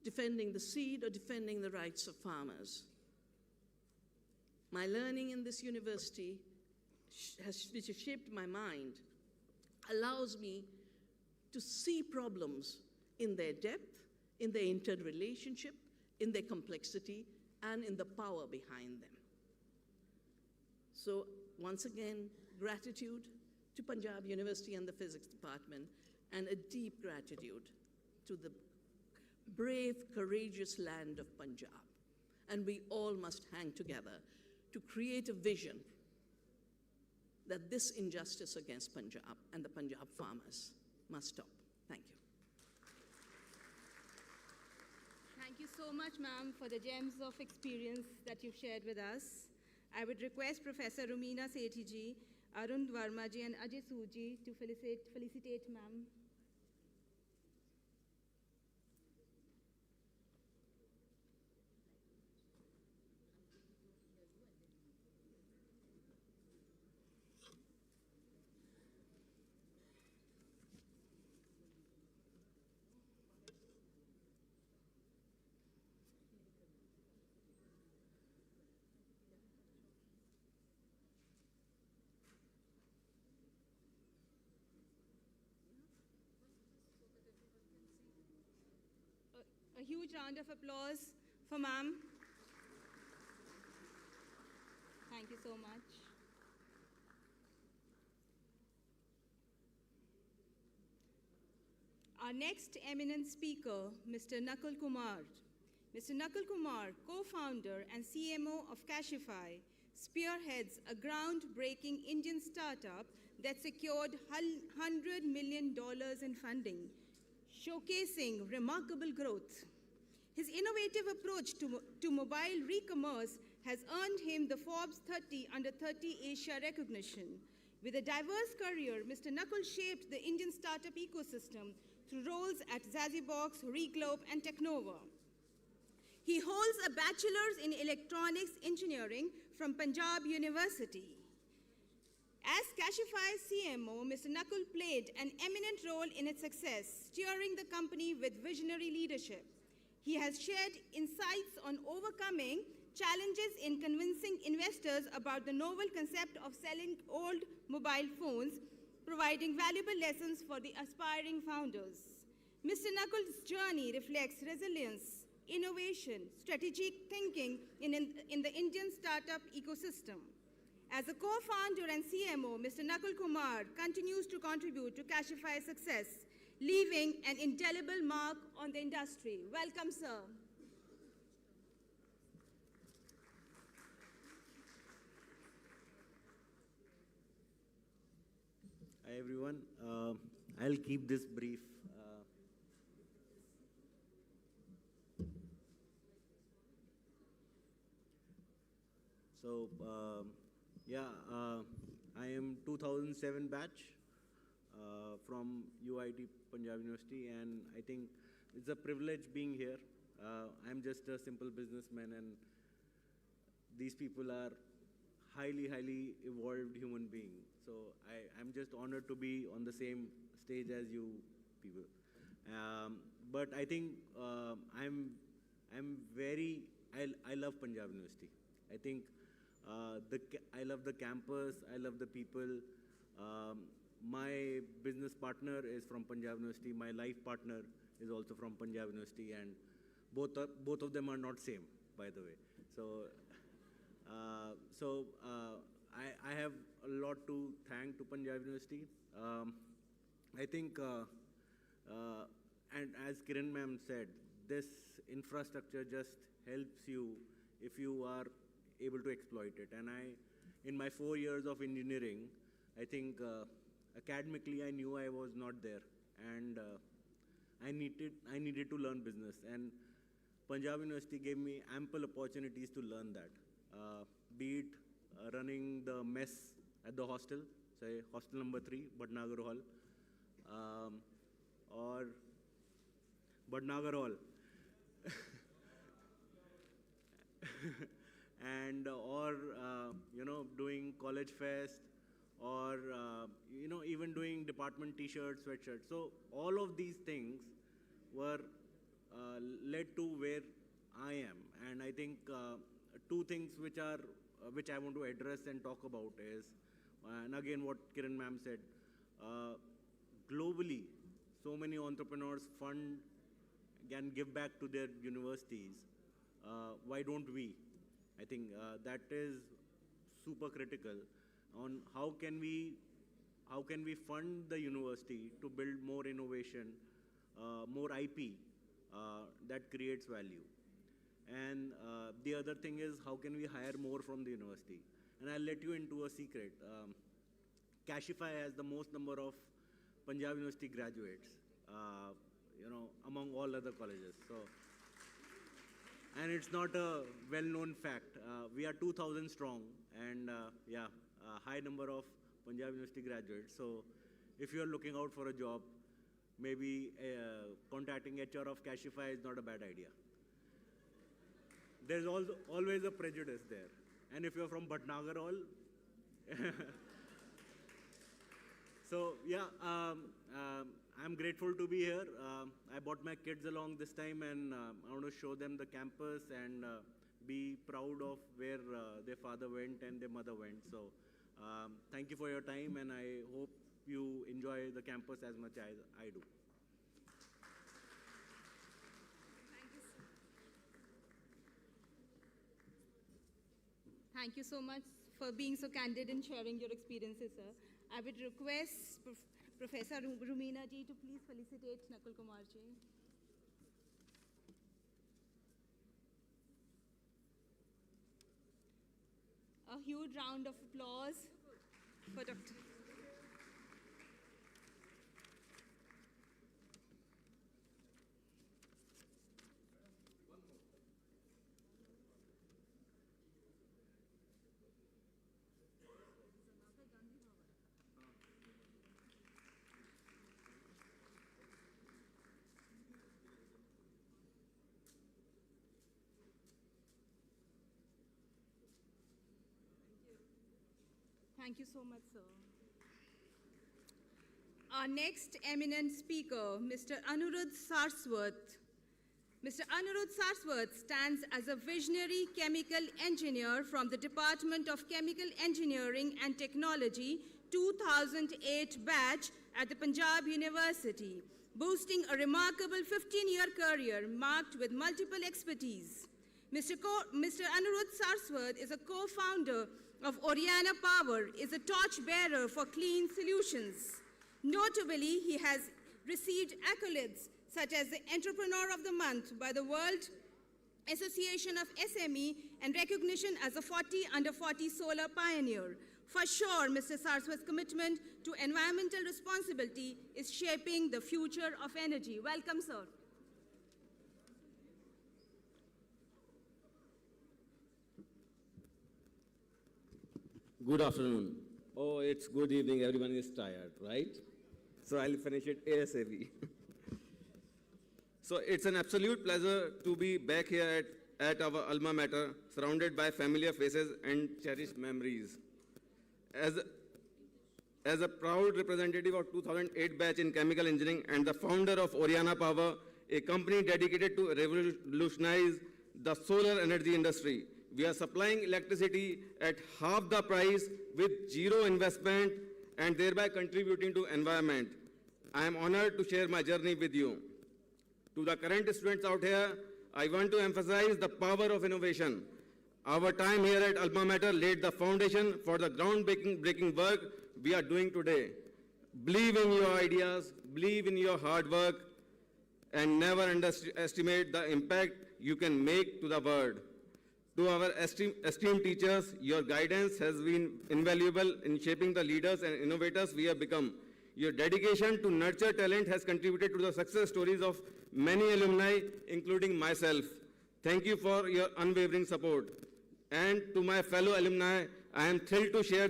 defending the seed or defending the rights of farmers. My learning in this university, which has shaped my mind, allows me to see problems in their depth, in their interrelationship, in their complexity, and in the power behind them. So once again, gratitude to Panjab University and the physics department, and a deep gratitude to the brave, courageous land of Punjab. And we all must hang together to create a vision that this injustice against Punjab and the Punjab farmers must stop. Thank you.
Thank you so much, ma'am, for the gems of experience that you've shared with us. I would request Professor Rumina Sethi, Arun Dwarma-ji, and Ajay Sood-ji to felicitate ma'am. A huge round of applause for ma'am. Thank you so much. Our next eminent speaker, Mr. Nakul Kumar. Mr. Nakul Kumar, co-founder and CMO of Cashify, spearheads a groundbreaking Indian startup that secured $100 million in funding, showcasing remarkable growth. His innovative approach to mobile re-commerce has earned him the Forbes 30 Under 30 Asia recognition. With a diverse career, Mr. Nakul shaped the Indian startup ecosystem through roles at Zazibox, Reglobe, and Technova. He holds a bachelor's in electronics engineering from Panjab University. As Cashify's CMO, Mr. Nakul played an eminent role in its success, steering the company with visionary leadership. He has shared insights on overcoming challenges in convincing investors about the novel concept of selling old mobile phones providing valuable lessons for the aspiring founders. Mr. Nakul's journey reflects resilience, innovation, strategic thinking in the Indian startup ecosystem. As a co-founder and CMO, Mr. Nakul Kumar continues to contribute to Cashify's success, leaving an indelible mark on the industry. Welcome, sir.
Hi everyone. I'll keep this brief. I am 2007 batch from UIT Panjab University, and I think it's a privilege being here. I'm just a simple businessman, and these people are highly evolved human beings. So I'm just honored to be on the same stage as you people. But I think I love Panjab University. I think I love the campus, I love the people. My business partner is from Panjab University. My life partner is also from Panjab University, and both of them are not same, by the way. So I have a lot to thank to Panjab University. I think, and as Kiran ma'am said, this infrastructure just helps you if you are able to exploit it. And in my 4 years of engineering, I think academically I knew I was not there, and I needed to learn business. And Panjab University gave me ample opportunities to learn that. Be it running the mess at the hostel, say hostel number 3, Bhatnagar Hall, or Bhatnagar Hall, and doing college fest, or even doing department t-shirts, sweatshirts. So all of these things were led to where I am, and I think two things which I want to address and talk about is, and again what Kiran ma'am said, globally, so many entrepreneurs fund and give back to their universities. Why don't we? I think that is super critical on how can we fund the university to build more innovation, more IP that creates value. And the other thing is, how can we hire more from the university? And I'll let you into a secret. Cashify has the most number of Panjab University graduates, among all other colleges. So, and it's not a well-known fact. We are 2,000 strong, and a high number of Panjab University graduates. So, if you are looking out for a job, maybe contacting HR of Cashify is not a bad idea. There's always a prejudice there. And if you're from Bhatnagar Hall, so I'm grateful to be here. I brought my kids along this time, and I want to show them the campus and be proud of where their father went and their mother went. So thank you for your time, and I hope you enjoy the campus as much as I do.
Thank you so much for being so candid and sharing your experiences, sir. I would request Professor Rumina ji to please felicitate Nakul Kumar ji. A huge round of applause for Dr. Thank you so much, sir. Our next eminent speaker, Mr. Anirudh Sarswat. Mr. Anirudh Sarswat stands as a visionary chemical engineer from the Department of Chemical Engineering and Technology 2008 batch at the Panjab University, boasting a remarkable 15-year career marked with multiple expertise. Mr. Anirudh Sarswat is a co-founder of Oriana Power, is a torchbearer for clean solutions. Notably, he has received accolades such as the Entrepreneur of the Month by the World Association of SME and recognition as a 40 under 40 solar pioneer. For sure, Mr. Sarswat's commitment to environmental responsibility is shaping the future of energy. Welcome, sir.
Good afternoon. Oh, it's good evening. Everyone is tired, right? So I'll finish it ASAP. So it's an absolute pleasure to be back here at our alma mater, surrounded by familiar faces and cherished memories. As a proud representative of 2008 batch in chemical engineering and the founder of Oriana Power, a company dedicated to revolutionize the solar energy industry, we are supplying electricity at half the price with zero investment and thereby contributing to environment. I am honored to share my journey with you. To the current students out here, I want to emphasize the power of innovation. Our time here at Alma Mater laid the foundation for the groundbreaking work we are doing today. Believe in your ideas, believe in your hard work, and never underestimate the impact you can make to the world. To our esteemed teachers, your guidance has been invaluable in shaping the leaders and innovators we have become. Your dedication to nurture talent has contributed to the success stories of many alumni, including myself. Thank you for your unwavering support. And to my fellow alumni, I am thrilled to share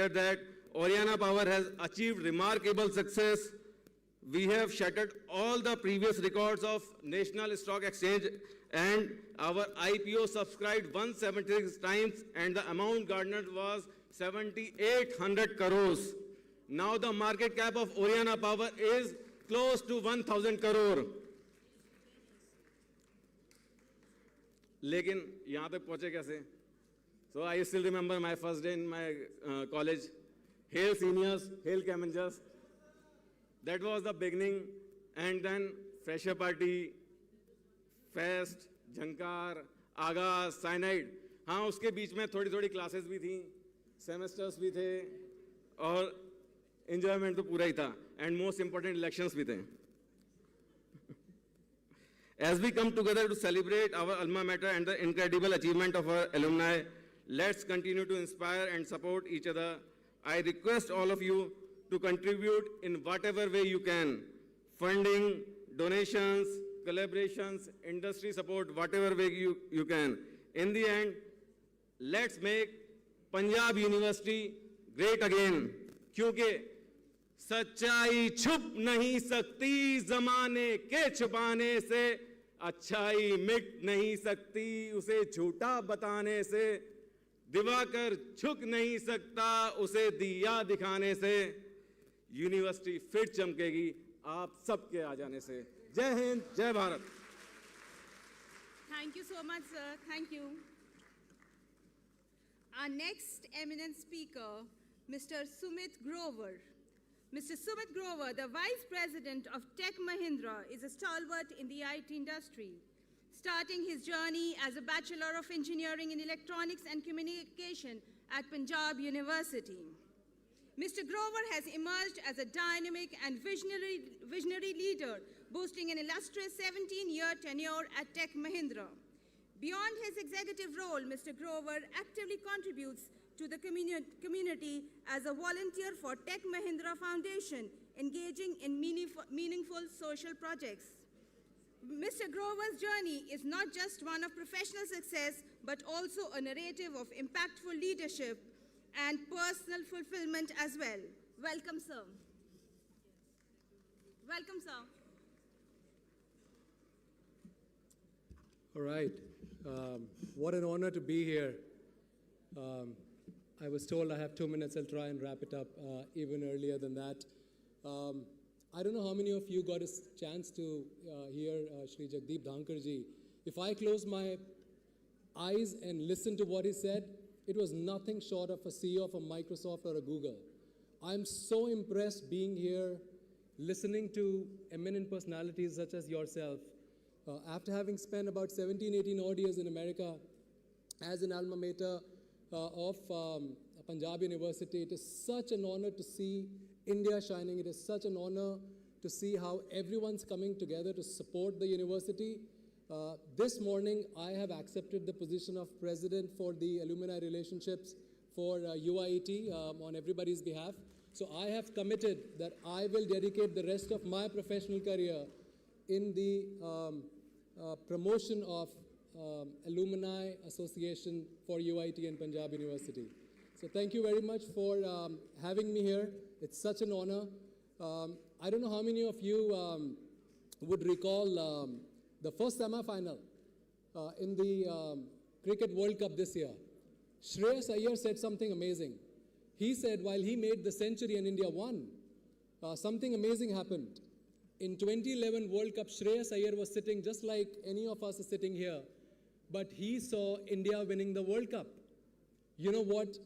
that Oriana Power has achieved remarkable success. We have shattered all the previous records of National Stock Exchange, and our IPO subscribed 176 times, and the amount garnered was 7,800 crores. Now the market cap of Oriana Power is close to 1,000 crore. लेकिन यहाँ तक पहुँचे कैसे? So I still remember my first day in my college. Hail seniors, hail Camengers. That was the beginning, and then fresher party, fest, झंकार, आगाज, cyanide. हाँ, उसके बीच में थोड़ी क्लासेस भी थी, सेमेस्टर्स भी थे, और एंजॉयमेंट तो पूरा ही था, एंड मोस्ट इंपॉर्टेंट इलेक्शंस भी थे. As we come together to celebrate our alma mater and the incredible achievement of our alumni, let's continue to inspire and support each other. I request all of you to contribute in whatever way you can. Funding, donations, collaborations, industry support, whatever way you can. In the end, let's make Panjab University great again. क्योंकि सच्चाई छुप नहीं सकती जमाने के छुपाने से, अच्छाई मिट नहीं सकती उसे झूठा बताने से, दिवाकर झुक नहीं सकता उसे दिया दिखाने से, यूनिवर्सिटी फिर चमकेगी आप सबके आ जाने से. जय हिंद, जय Bharat.
Thank you so much, sir. Thank you. Our next eminent speaker, Mr. Sumit Grover. Mr. Sumit Grover, the Vice President of Tech Mahindra, is a stalwart in the IT industry, starting his journey as a Bachelor of Engineering in Electronics and Communication at Panjab University. Mr. Grover has emerged as a dynamic and visionary leader, boasting an illustrious 17-year tenure at Tech Mahindra. Beyond his executive role, Mr. Grover actively contributes to the community as a volunteer for Tech Mahindra Foundation, engaging in meaningful social projects. Mr. Grover's journey is not just one of professional success, but also a narrative of impactful leadership and personal fulfillment as well. Welcome, sir. Welcome, sir.
All right. What an honor to be here. I was told I have 2 minutes. I'll try and wrap it up even earlier than that. I don't know how many of you got a chance to hear Shri Jagdeep Dhankarji. If I close my eyes and listen to what he said, it was nothing short of a CEO of a Microsoft or a Google. I'm so impressed being here, listening to eminent personalities such as yourself. After having spent about 17, 18 odd years in America as an alma mater of Panjab University, it is such an honor to see India shining. It is such an honor to see how everyone's coming together to support the university. This morning, I have accepted the position of president for the alumni relationships for UIET on everybody's behalf. So I have committed that I will dedicate the rest of my professional career in the promotion of Alumni Association for UIT and Panjab University. So thank you very much for having me here. It's such an honor. I don't know how many of you would recall the first semi-final in the Cricket World Cup this year. Shreyas Iyer said something amazing. He said while he made the century and India won, something amazing happened. In 2011 World Cup, Shreyas Iyer was sitting just like any of us are sitting here, but he saw India winning the World Cup. You know what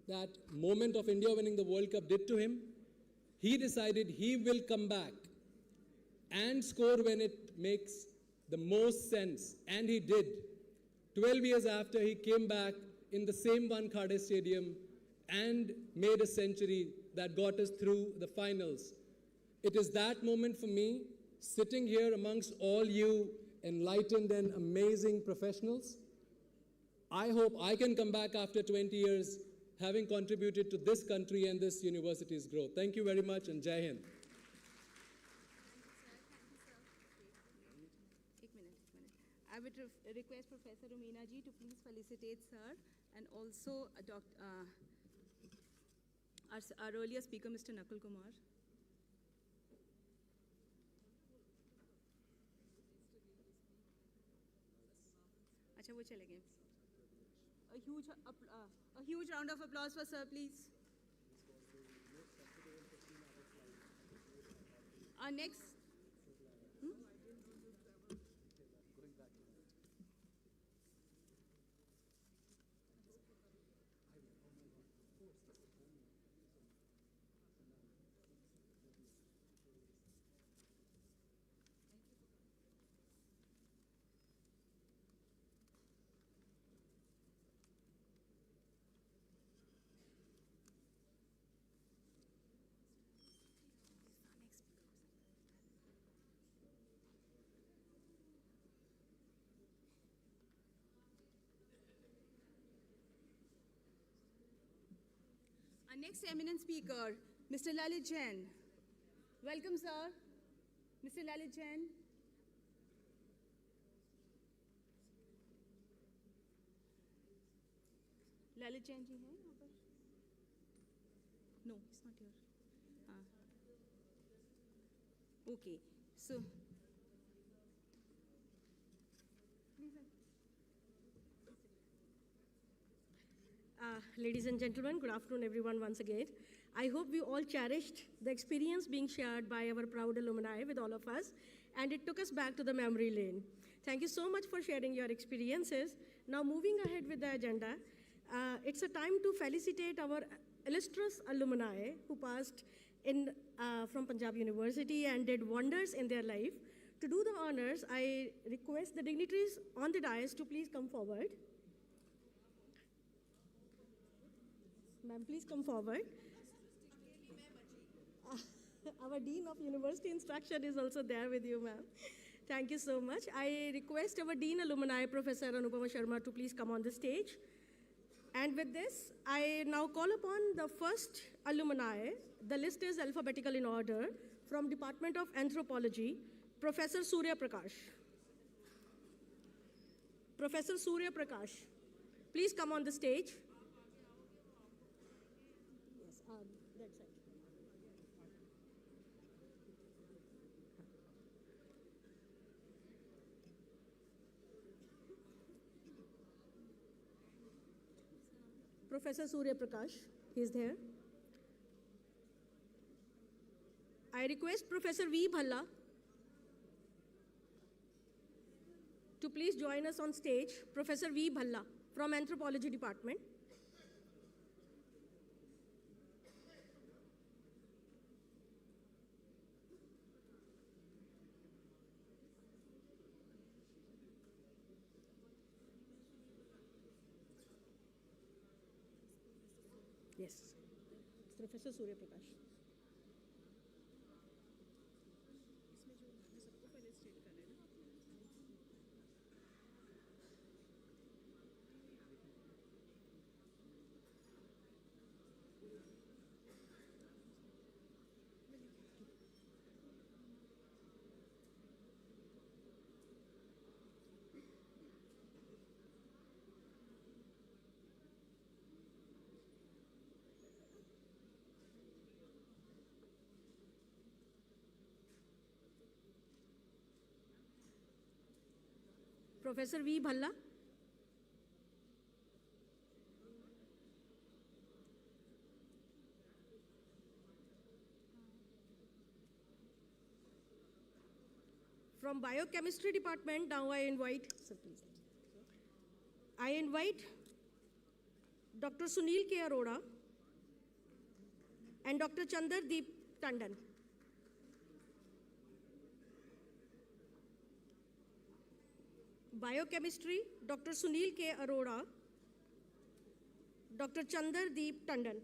that moment of India winning the World Cup did to him? He decided he will come back and score when it makes the most sense, and he did. 12 years after, he came back in the same Wankhede Stadium and made a century that got us through the finals. It is that moment for me, sitting here amongst all you enlightened and amazing professionals. I hope I can come back after 20 years having contributed to this country and this university's growth. Thank you very much, and Jai Hind.
I would request Professor Rumina ji to please felicitate sir, and also our earlier speaker, Mr. Nakul Kumar. अच्छा वो चले गए. A huge round of applause for sir, please. Our next. Our next eminent speaker, Mr. Lalit Jain. Welcome, sir. Mr. Lalit Jain. Lalit Jain ji hai yahan par? No, it's not here. Okay, so.
Ladies and gentlemen, good afternoon everyone once again. I hope we all cherished the experience being shared by our proud alumni with all of us, and it took us back to the memory lane. Thank you so much for sharing your experiences. Now moving ahead with the agenda, it's a time to felicitate our illustrious alumni who passed in, from Panjab University and did wonders in their life. To do the honors, I request the dignitaries on the dais to please come forward. Ma'am, please come forward. Our Dean of University Instruction is also there with you, ma'am. Thank you so much. I request our Dean Alumni, Professor Anupama Sharma, to please come on the stage. And with this, I now call upon the first alumni. The list is alphabetical in order. From Department of Anthropology, Professor Surya Prakash. Professor Surya Prakash, please come on the stage. That side. Professor Surya Prakash, he is there. I request Professor V. Bhalla to please join us on stage. Professor V. Bhalla from Anthropology Department. Yes, Professor Surya Prakash. Professor V. Bhalla. From Biochemistry Department, now I invite Dr. Sunil K. Arora and Dr. Chandardeep Tandon. Biochemistry, Dr. Sunil K. Arora, Dr. Chandardeep Tandon.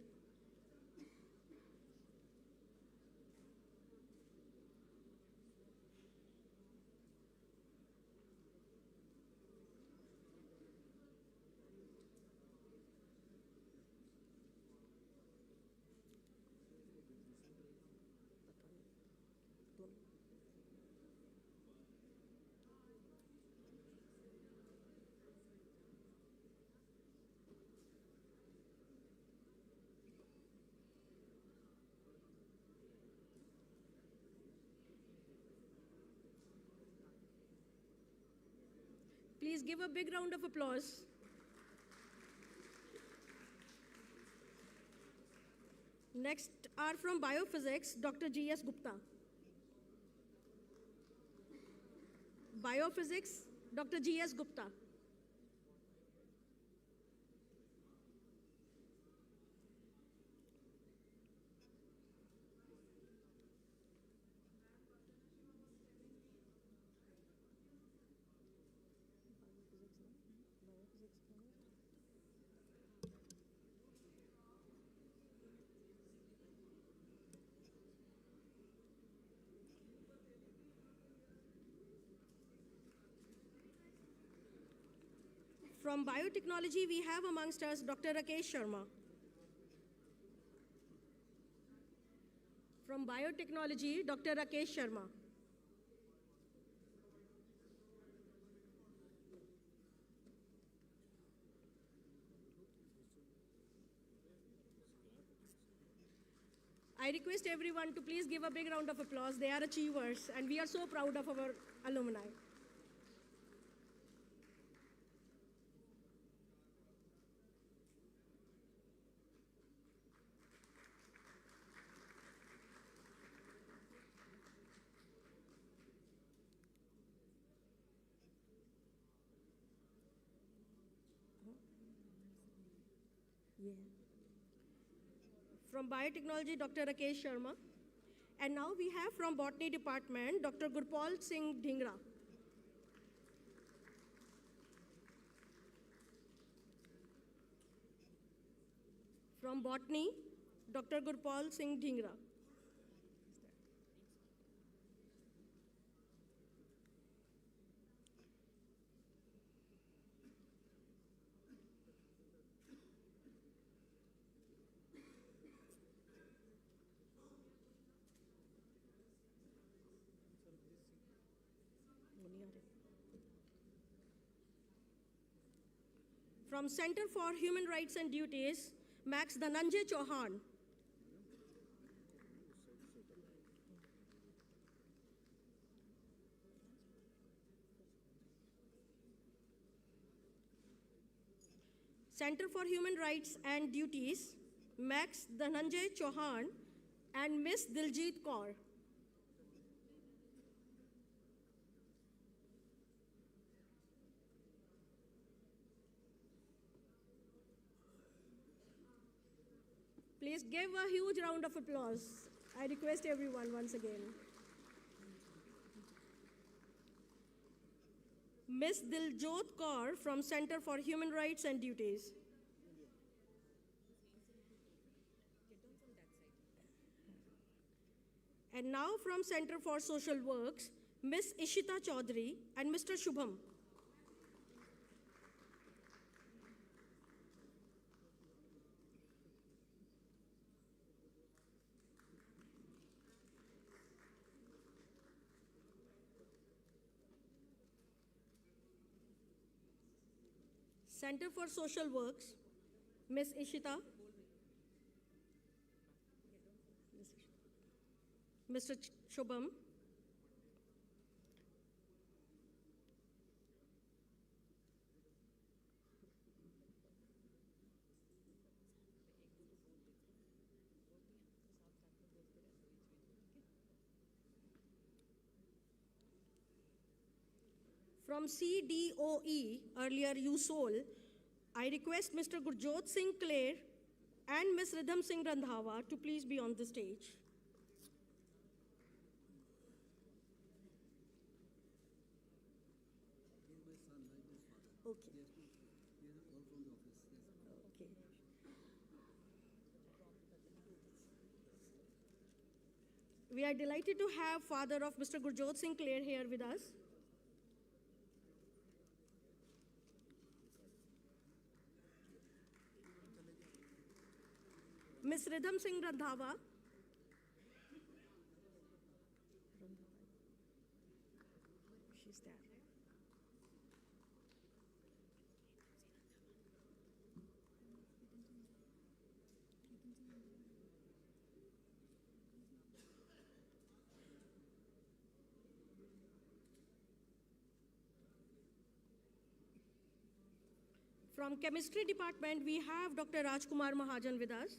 Please give a big round of applause. Next are from Biophysics, Dr. G.S. Gupta. Biophysics, Dr. G.S. Gupta. From biotechnology, we have amongst us Dr. Rakesh Sharma. From biotechnology, Dr. Rakesh Sharma. I request everyone to please give a big round of applause. They are achievers, and we are so proud of our alumni. From biotechnology, Dr. Rakesh Sharma. And now we have from botany department, Dr. Gurpal Singh Dhingra. From botany, Dr. Gurpal Singh Dhingra. From Center for Human Rights and Duties, Max Dhananjay Chauhan. Center for Human Rights and Duties, Max Dhananjay Chauhan and Miss Diljit Kaur. Please give a huge round of applause. I request everyone once again. Miss Diljot Kaur from Center for Human Rights and Duties. And now from Center for Social Works, Ms. Ishita Chaudhary and Mr. Shubham. Center for Social Works, Ms. Ishita, Mr. Shubham, from CDOE, earlier USOL, I request Mr. Gurjot Singh Clare and Ms. Ridham Singh Randhawa to please be on the stage. Okay. Okay. We are delighted to have father of Mr. Gurjot Singh Clare here with us. Ms. Ridham Singh Randhawa. She's there. From Chemistry Department, we have Dr. Rajkumar Mahajan with us.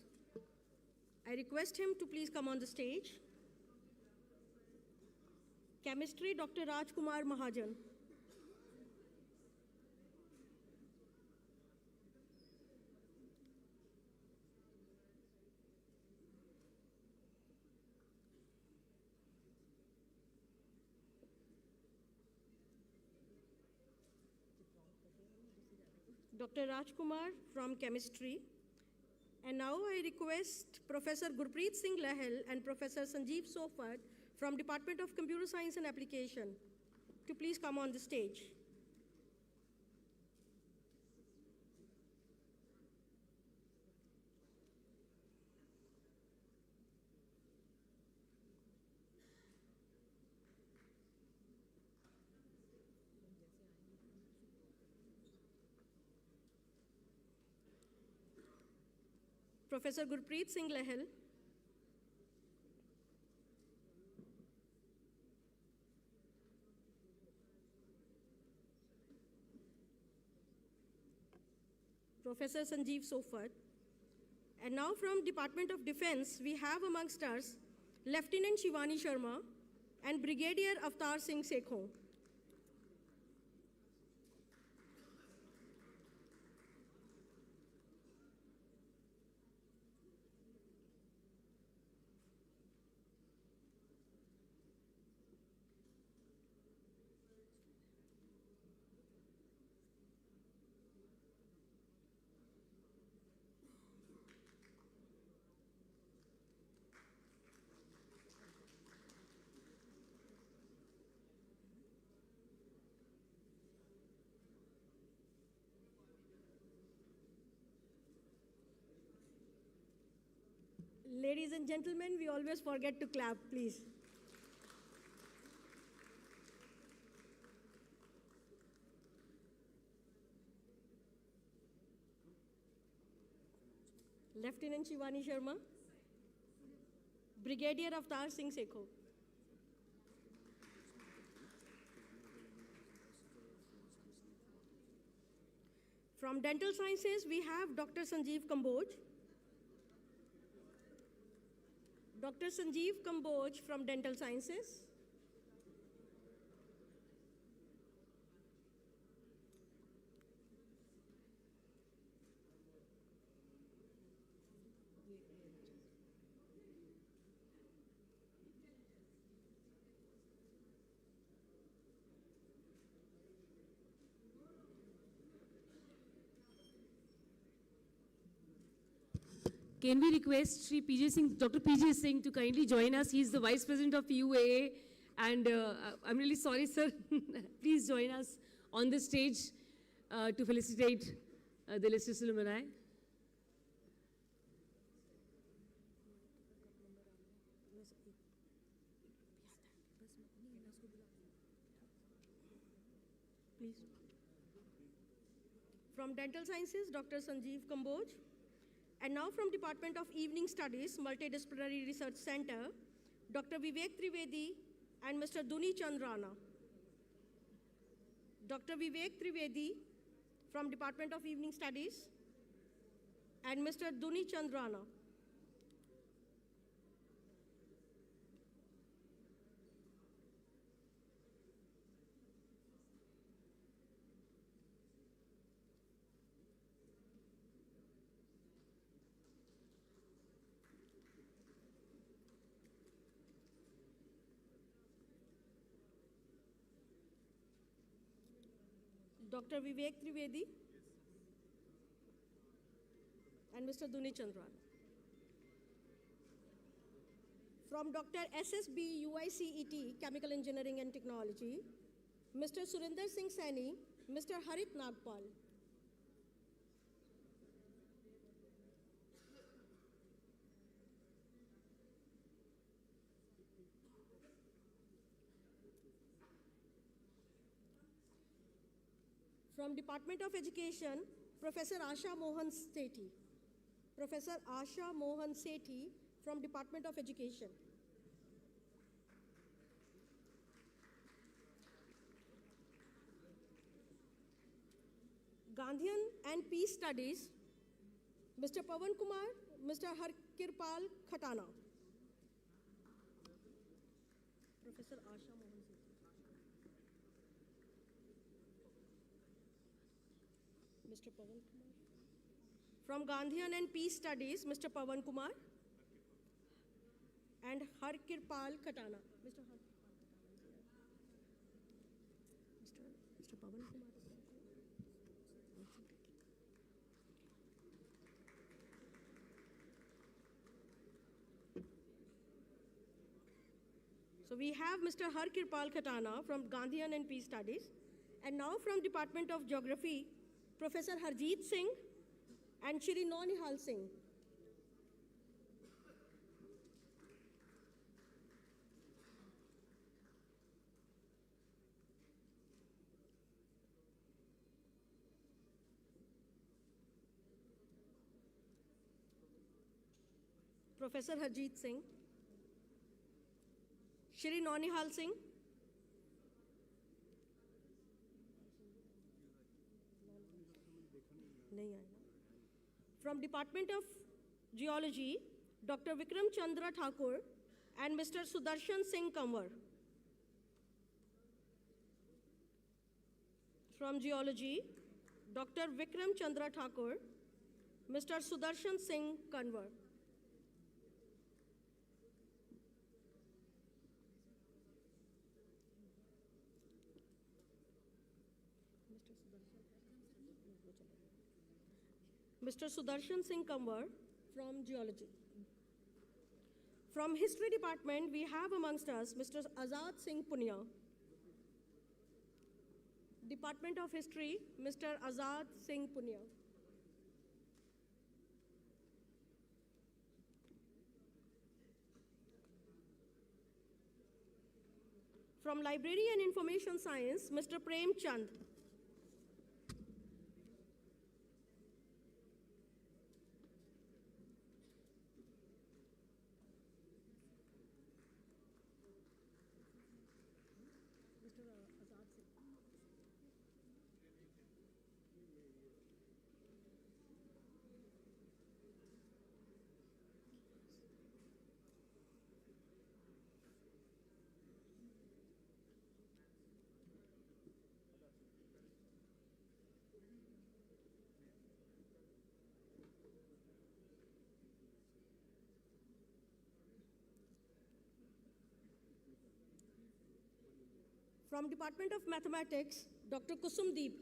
I request him to please come on the stage. Chemistry, Dr. Rajkumar Mahajan. Dr. Rajkumar from Chemistry. And now I request Professor Gurpreet Singh Lahel and Professor Sanjeev Sofat from Department of Computer Science and Application to please come on the stage. Professor Gurpreet Singh Lahel. Professor Sanjeev Sofat. And now from Department of Defense, we have amongst us Lieutenant Shivani Sharma and Brigadier Avtar Singh Sekho. Ladies and gentlemen, we always forget to clap, please. Lieutenant Shivani Sharma, Brigadier Avtar Singh Sekho. From Dental Sciences, we have Dr. Sanjeev Kamboj. Dr. Sanjeev Kamboj from Dental Sciences.
can we request Shri PJ Singh, Dr. PJ Singh to kindly join us? He's the Vice President of UAA, and I'm really sorry, sir. Please join us on the stage to felicitate the illustrious alumni.
Please. From Dental Sciences, Dr. Sanjeev Kamboj. And now from Department of Evening Studies, Multidisciplinary Research Center, Dr. Vivek Trivedi and Mr. Duni Chand Rana. Dr. Vivek Trivedi from Department of Evening Studies and Mr. Duni Chand Rana. Dr. Vivek Trivedi and Mr. Duni Chandran. From Dr. SSB UICET, Chemical Engineering and Technology, Mr. Surinder Singh Saini, Mr. Harit Nagpal. From Department of Education, Professor Asha Mohan Sethi. Professor Asha Mohan Sethi from Department of Education. Gandhian and Peace Studies, Mr. Pawan Kumar, Mr. Harkirpal Khatana. Professor Asha Mohan Sethi. Mr. Pawan Kumar. From Gandhian and Peace Studies, Mr. Pawan Kumar and Harkirpal Khatana. Mr. Pawan Kumar. So we have Mr. Harkirpal Khatana from Gandhian and Peace Studies. And now from Department of Geography, Professor Harjeet Singh and Shri Nonihal Singh. Professor Harjeet Singh, Shri Nonihal Singh, from Department of Geology, Dr. Vikram Chandra Thakur and Mr. Sudarshan Singh Kanwar. From Geology, Dr. Vikram Chandra Thakur, Mr. Sudarshan Singh Kanwar. Mr. Sudarshan Singh Kanwar from Geology. From History Department, we have amongst us Mr. Azad Singh Punia. Department of History, Mr. Azad Singh Punia. From Library and Information Science, Mr. Prem Chand. From Department of Mathematics, Dr. Kusum Deep.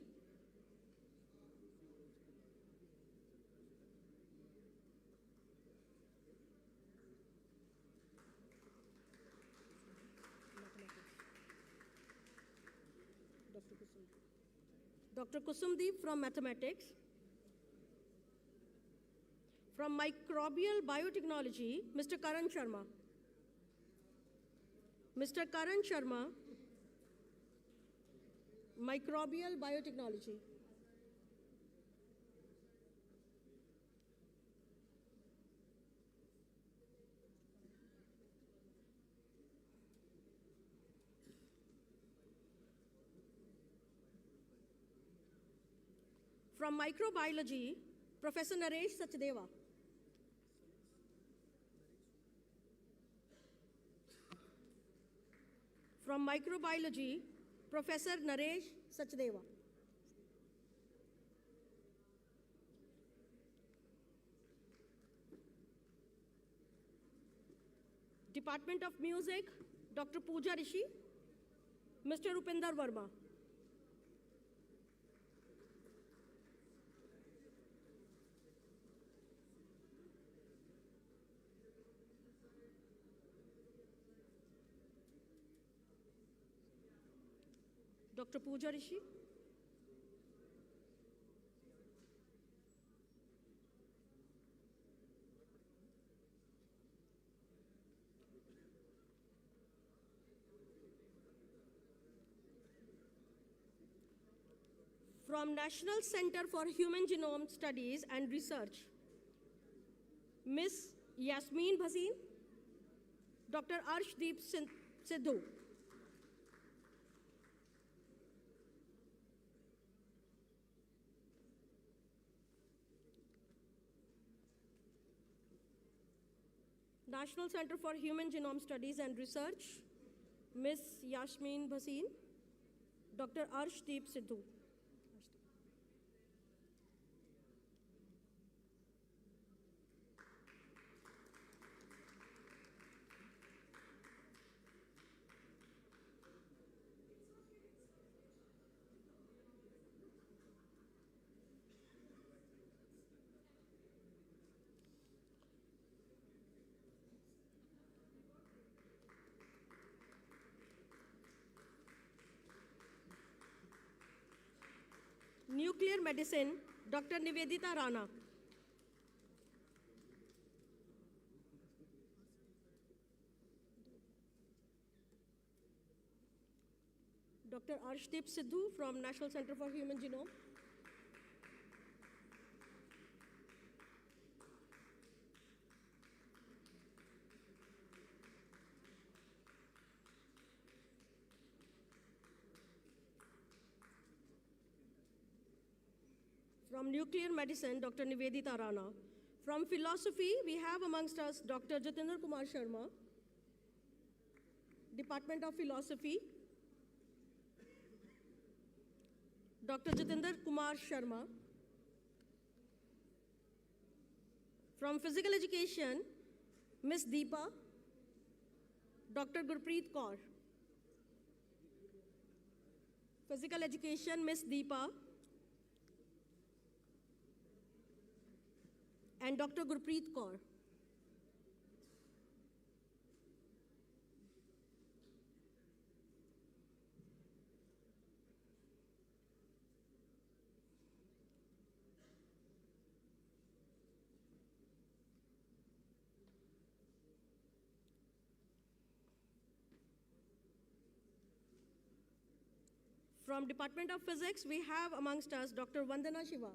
Dr. Kusumdeep from Mathematics. From Microbial Biotechnology, Mr. Karan Sharma. Mr. Karan Sharma, Microbial Biotechnology. From Microbiology, Professor Naresh Sachdeva. From Microbiology, Professor Naresh Sachdeva. Department of Music, Dr. Pooja Rishi, Mr. Rupinder Verma. Dr. Pooja Rishi. From National Center for Human Genome Studies and Research, Ms. Yasmeen Bhasin, Dr. Arshdeep Sidhu. National Center for Human Genome Studies and Research, Ms. Yasmeen Bhasin, Dr. Arshdeep Sidhu. Nuclear Medicine, Dr. Nivedita Rana. Dr. Arshdeep Sidhu from National Center for Human Genome. From Nuclear Medicine, Dr. Nivedita Rana. From Philosophy, we have amongst us Dr. Jatinder Kumar Sharma, Department of Philosophy. Dr. Jatinder Kumar Sharma. From Physical Education, Ms. Deepa, Dr. Gurpreet Kaur. Physical Education, Ms. Deepa, and Dr. Gurpreet Kaur. From Department of Physics, we have amongst us Dr. Vandana Shiva.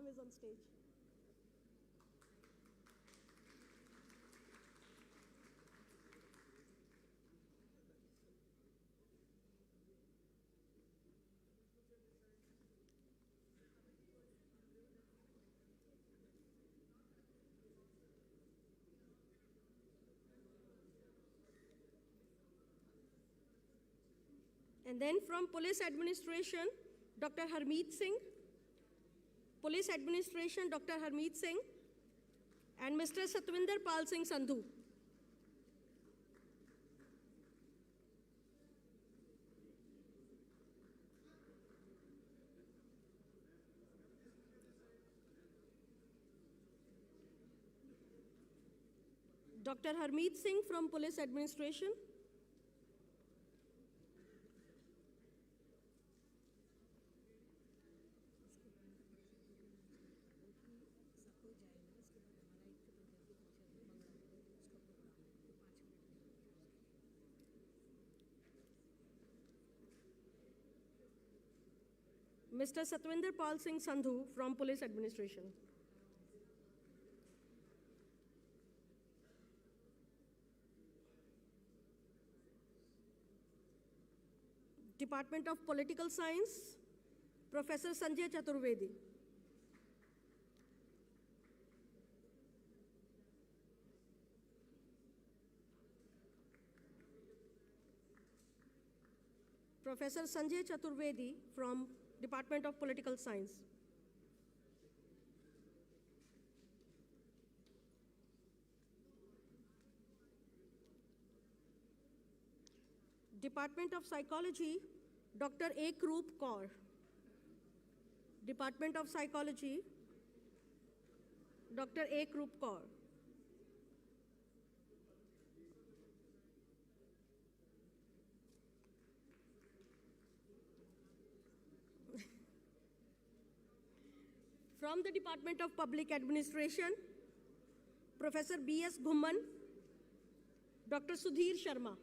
Ma'am is on stage. And then from Police Administration, Dr. Harmeet Singh. Police Administration, Dr. Harmeet Singh, and Mr. Satwinder Pal Singh Sandhu. Dr. Harmeet Singh from Police Administration. Mr. Satwinder Pal Singh Sandhu from Police Administration. Department of Political Science, Professor Sanjay Chaturvedi. Professor Sanjay Chaturvedi from Department of Political Science. Department of Psychology, Dr. A. Krup Kaur. Department of Psychology, Dr. A. Krup Kaur. From the Department of Public Administration, Professor B.S. Ghumman, Dr. Sudhir Sharma.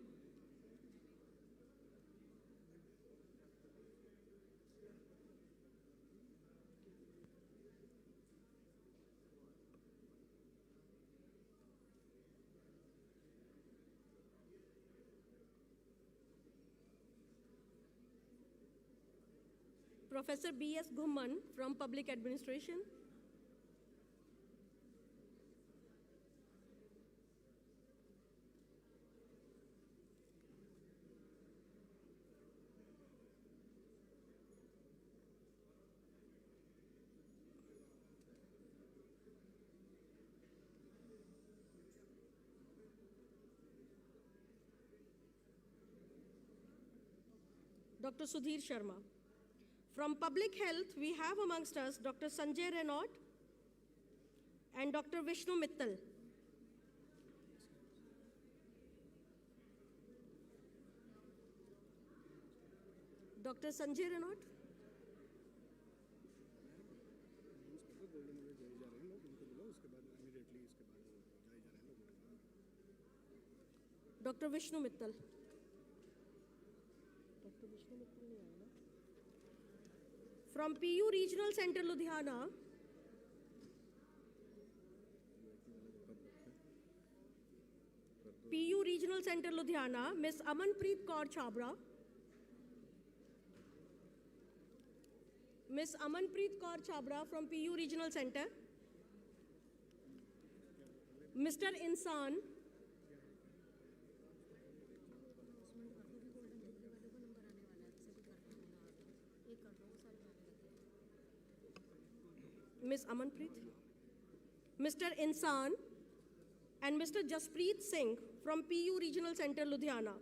Professor B.S. Ghumman from Public Administration. Dr. Sudhir Sharma. From Public Health, we have amongst us Dr. Sanjay Renaud and Dr. Vishnu Mittal. Dr. Sanjay Renaud. Dr. Vishnu Mittal. From PU Regional Center, Ludhiana, PU Regional Center, Ludhiana, Ms. Amanpreet Kaur Chabra. Ms. Amanpreet Kaur Chabra from PU Regional Center. Mr. Insan. Ms. Amanpreet, Mr. Insan, and Mr. Jaspreet Singh from PU Regional Center, Ludhiana.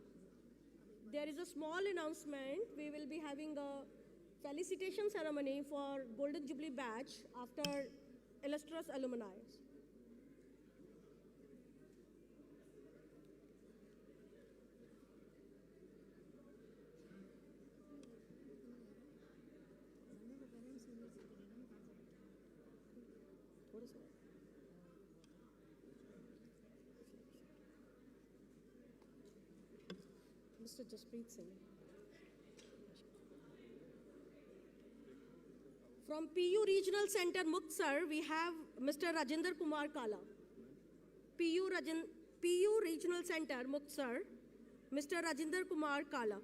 There is a small announcement. We will be having a felicitation ceremony for Golden Jubilee Batch after illustrious alumni. Mr. Jaspreet Singh. From PU Regional Center, Muktsar, we have Mr. Rajinder Kumar Kala. PU Regional Center, Muktsar, Mr. Rajinder Kumar Kala.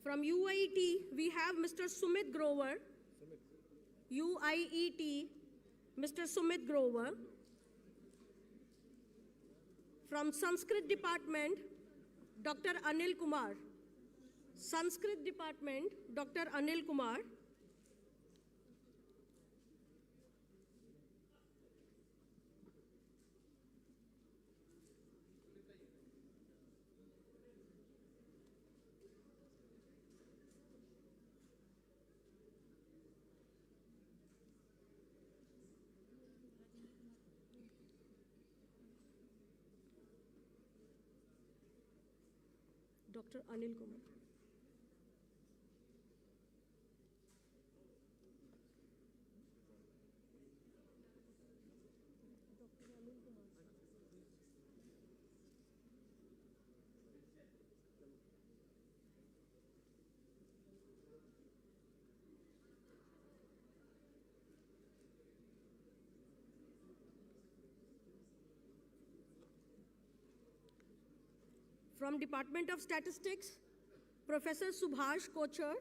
From UIET, we have Mr. Sumit Grover. UIET, Mr. Sumit Grover. From Sanskrit Department, Dr. Anil Kumar. Sanskrit Department, Dr. Anil Kumar. Dr. Anil Kumar. From Department of Statistics, Professor Subhash Kochar,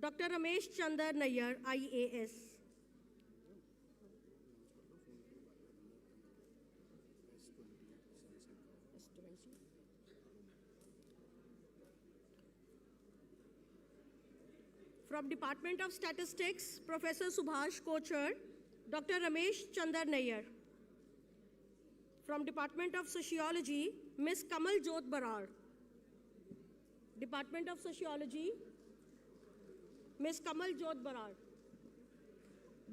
Dr. Ramesh Chandar Nayyar, IAS. From Department of Statistics, Professor Subhash Kochar, Dr. Ramesh Chandar Nayyar. From Department of Sociology, Ms. Kamal Jot Barar. Department of Sociology, Ms. Kamal Jot Barar.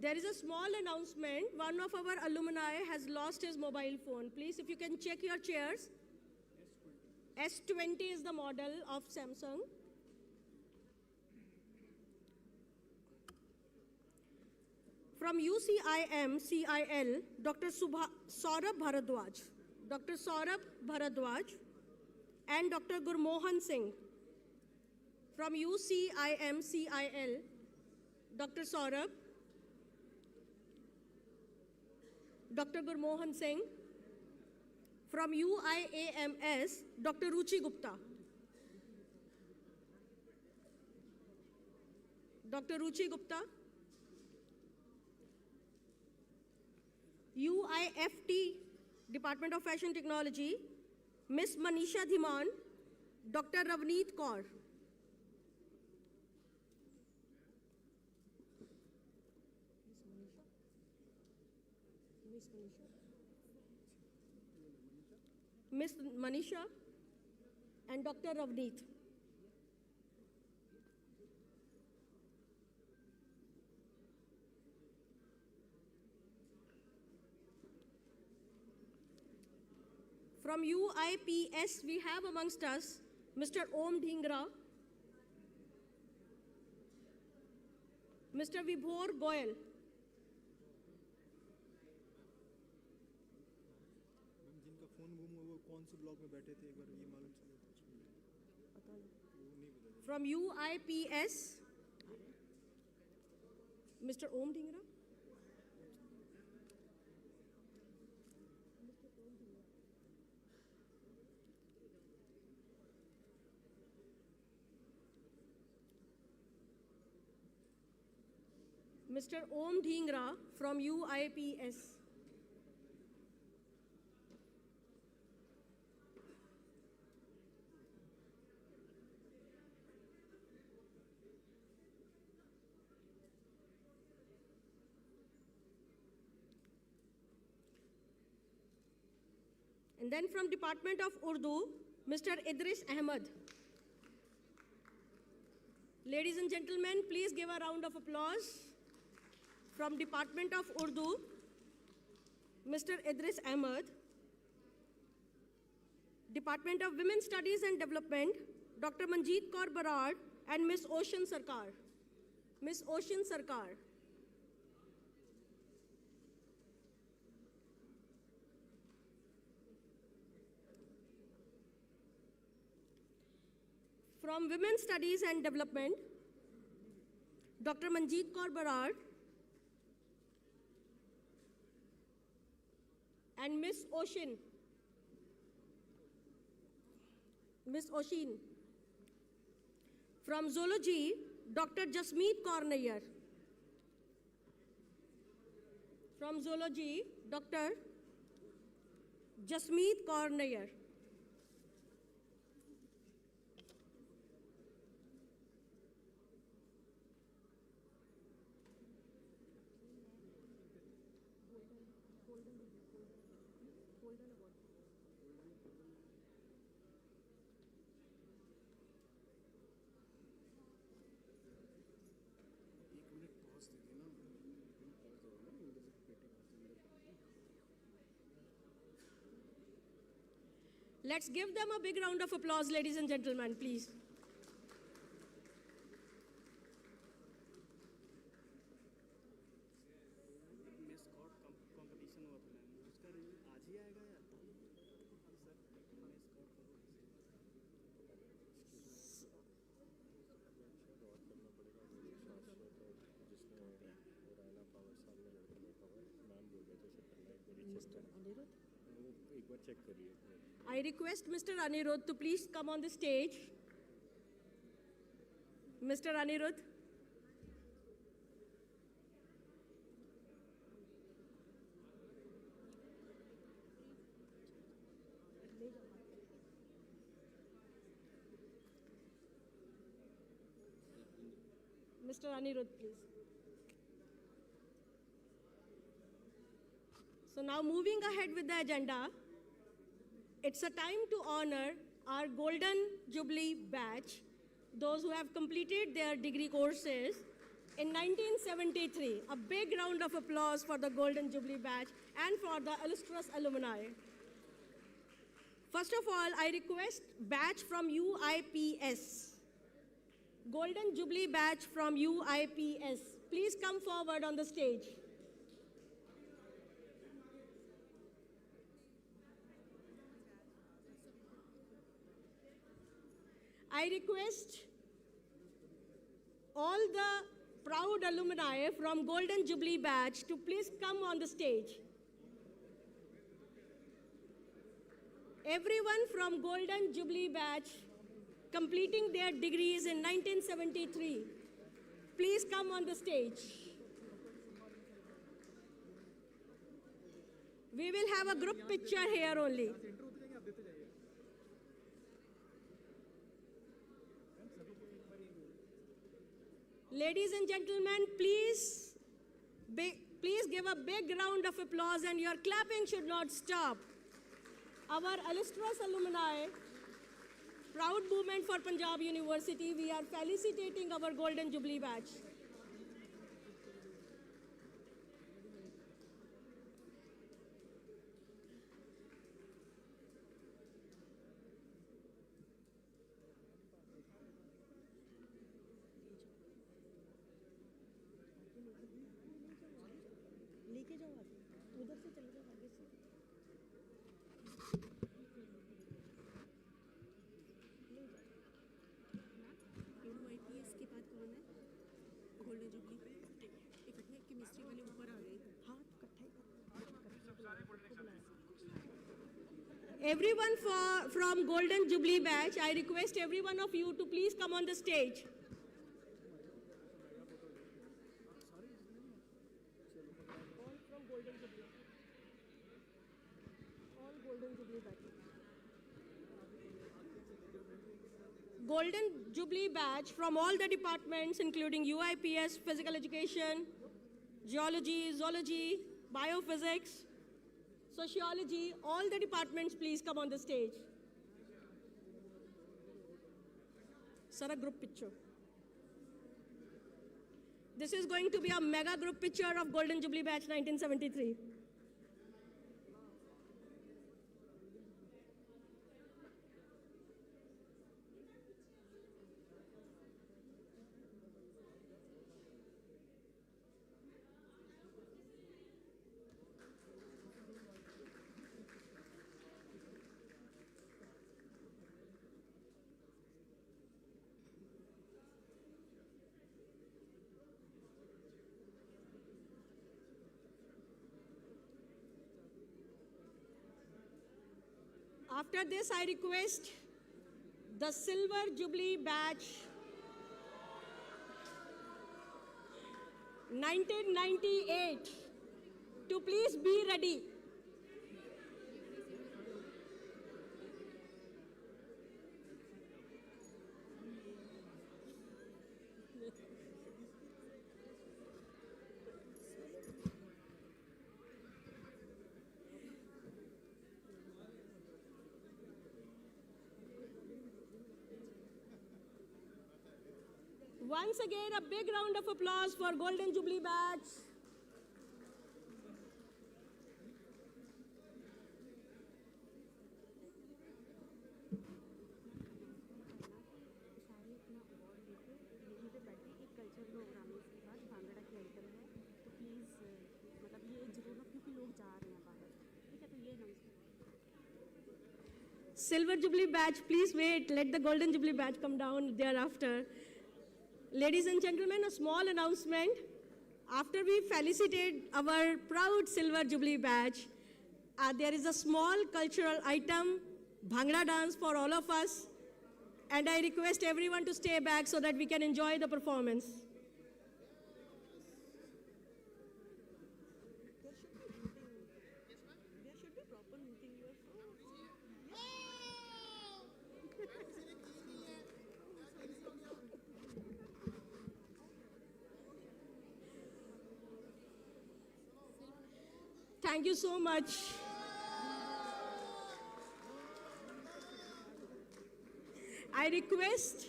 There is a small announcement. One of our alumni has lost his mobile phone. Please, if you can check your chairs. S20 is the model of Samsung. From UCIM, CIL, Dr. Saurabh Bharadwaj. Dr. Saurabh Bharadwaj and Dr. Gurmohan Singh. From UCIM, CIL, Dr. Saurabh, Dr. Gurmohan Singh. From UIAMS, Dr. Ruchi Gupta. Dr. Ruchi Gupta. UIFT, Department of Fashion Technology, Ms. Manisha Dhiman, Dr. Ravneet Kaur. Ms. Manisha and Dr. Ravneet. From UIPS, we have amongst us Mr. Om Dhingra, Mr. Vibhor Goyal,
जिनका phone गुम हुआ वो कौन से block में बैठे थे एक बार ये मालूम चले तो
from UIPS, Mr. Om Dhingra. Mr. Om Dhingra from UIPS. And then from Department of Urdu, Mr. Idris Ahmed. Ladies and gentlemen, please give a round of applause. From Department of Urdu, Mr. Idris Ahmed. Department of Women's Studies and Development, Dr. Manjeet Kaur Barad and Ms. Ocean Sarkar. Ms. Ocean Sarkar. From Women's Studies and Development, Dr. Manjeet Kaur Barad and Ms. Ocean. Ms. Oshin. From Zoology, Dr. Jasmeet Kaur Nayyar. From Zoology, Dr. Jasmeet Kaur Nayyar. Let's give them a big round of applause, ladies and gentlemen, please. I request Mr. Anirudh to please come on the stage. Mr. Anirudh. Mr. Anirudh, please. So now moving ahead with the agenda, it's a time to honor our Golden Jubilee batch, those who have completed their degree courses in 1973. A big round of applause for the Golden Jubilee batch and for the illustrious alumni. First of all, I request batch from UIPS. Golden Jubilee batch from UIPS. Please come forward on the stage. I request all the proud alumni from Golden Jubilee batch to please come on the stage. Everyone from Golden Jubilee batch completing their degrees in 1973, please come on the stage. We will have a group picture here only. Ladies and gentlemen, please give a big round of applause, and your clapping should not stop. Our illustrious alumni, proud movement for Panjab University, we are felicitating our Golden Jubilee batch. Everyone from Golden Jubilee batch, I request every one of you to please come on the stage. All from Golden Jubilee. All Golden Jubilee batches. Golden Jubilee batch from all the departments, including UIPS, Physical Education, Geology, Zoology, Biophysics, Sociology, all the departments, please come on the stage. Sir, a group picture. This is going to be a mega group picture of Golden Jubilee batch 1973. After this, I request the Silver Jubilee batch 1998 to please be ready. Once again, a big round of applause for Golden Jubilee batch. Silver Jubilee batch, please wait. Let the Golden Jubilee batch come down thereafter. Ladies and gentlemen, a small announcement. After we felicitate our proud Silver Jubilee batch, There is a small cultural item, Bhangra dance for all of us. And I request everyone to stay back so that we can enjoy the performance. Thank you so much. I request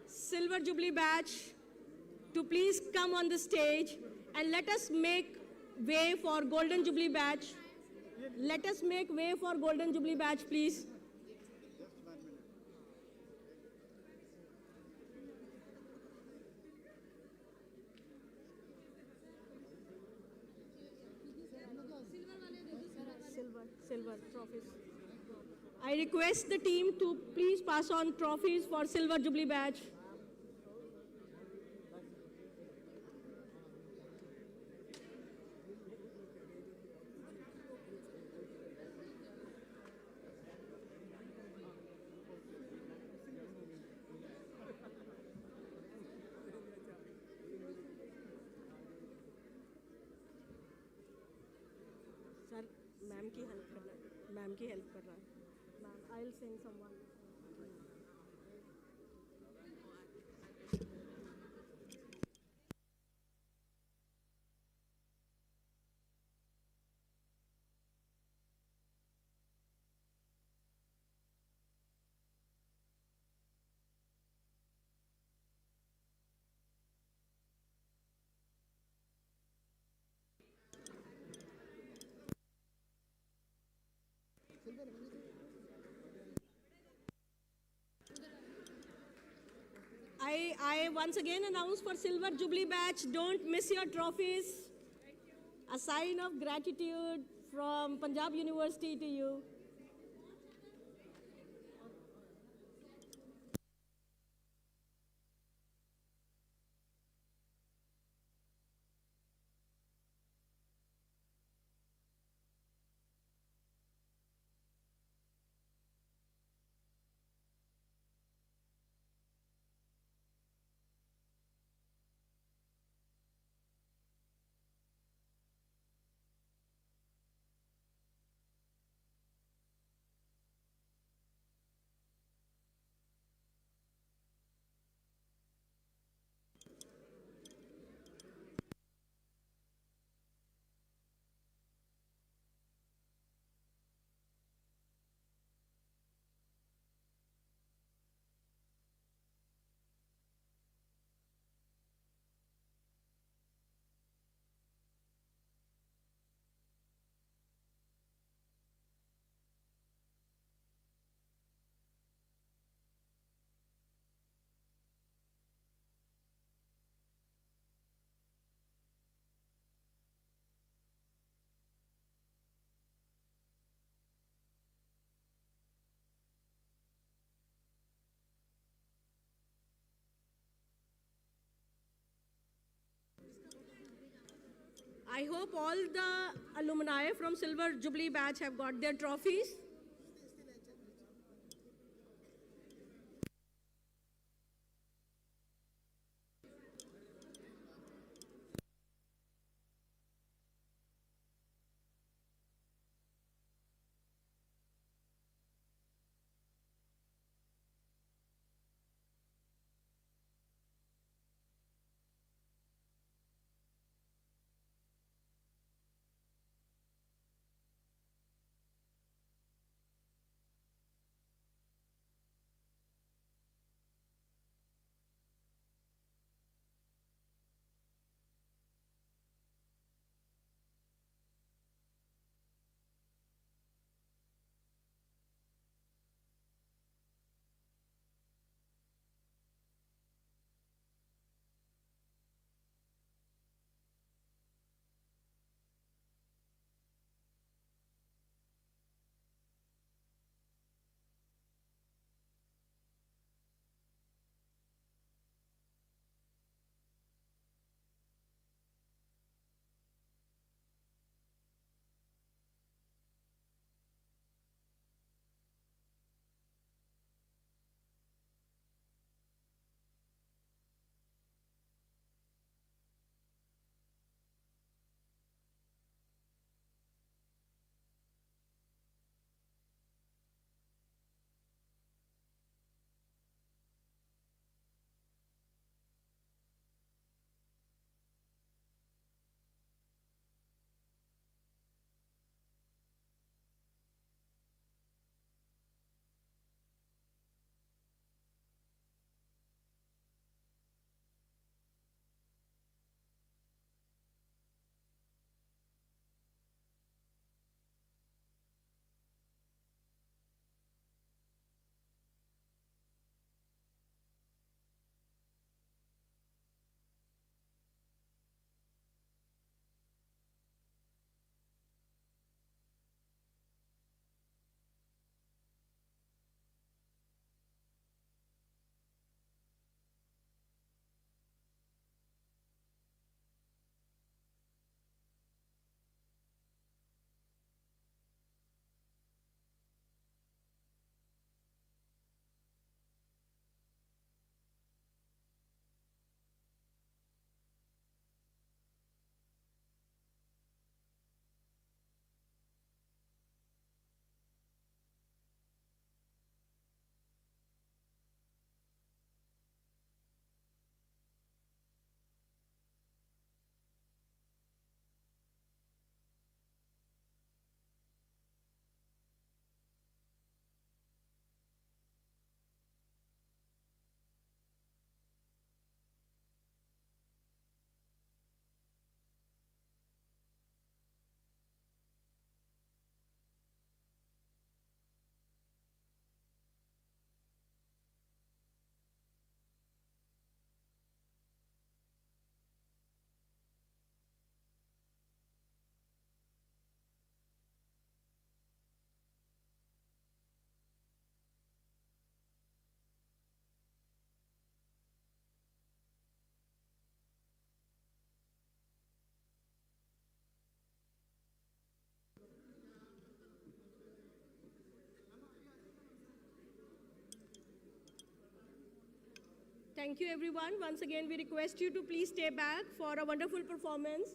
Silver Jubilee batch to please come on the stage and let us make way for Golden Jubilee batch. Let us make way for Golden Jubilee batch, please. Silver trophies. I request the team to please pass on trophies for Silver Jubilee badge. Sir, ma'am की help कर रहा है, ma'am की help कर रहा है. Ma'am, I'll send someone. I once again announce for Silver Jubilee batch, don't miss your trophies. A sign of gratitude from Panjab University to you. I hope all the alumni from Silver Jubilee batch have got their trophies. Thank you, everyone. Once again, we request you to please stay back for a wonderful performance.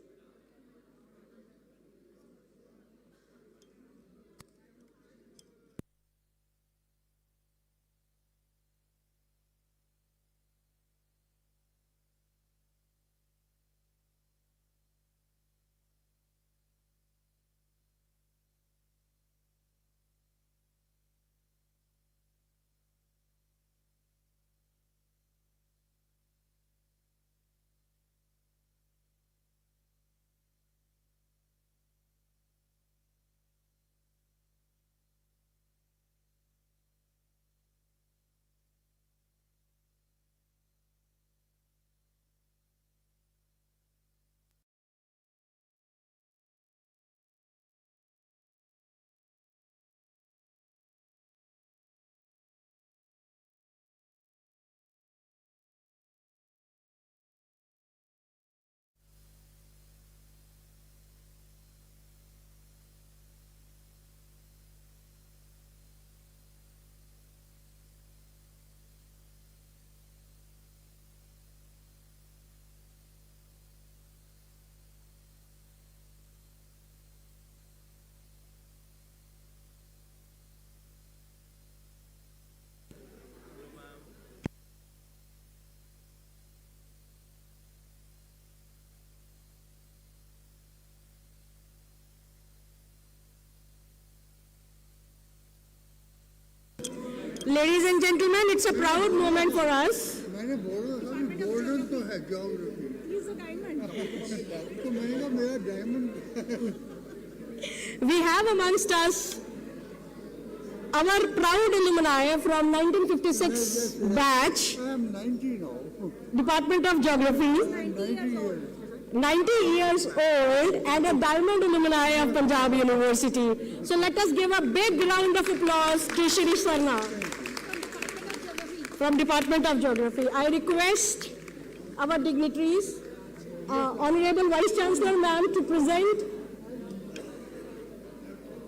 Ladies and gentlemen, it's a proud moment for us.
मैंने golden तो है geography
He's a diamond.
तो मैंने कहा मेरा diamond
We have amongst us our proud alumni from 1956 batch,
I am 90 now.
Department of Geography,
90 years.
90 years old and a diamond alumni of Panjab University. So let us give a big round of applause to Shri Sarna from Department of Geography. I request our dignitaries, Honorable Vice Chancellor Ma'am, to present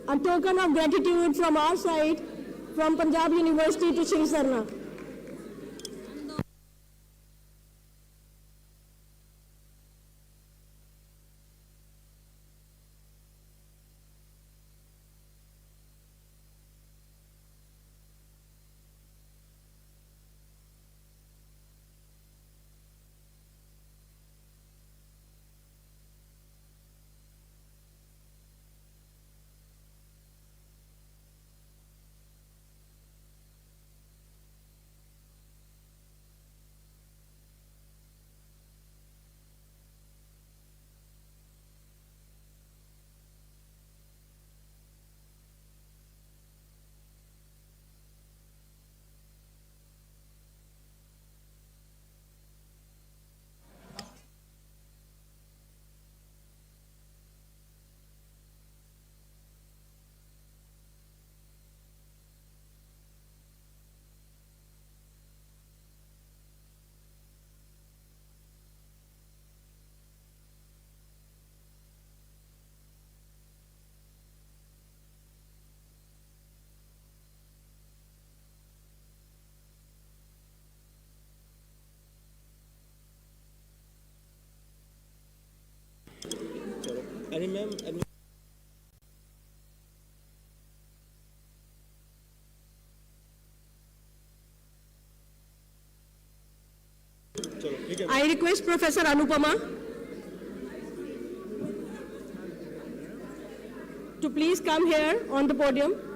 a token of gratitude from our side from Panjab University to Shri Sarna.
अरे ma'am
I request Professor Anupama to please come here on the podium.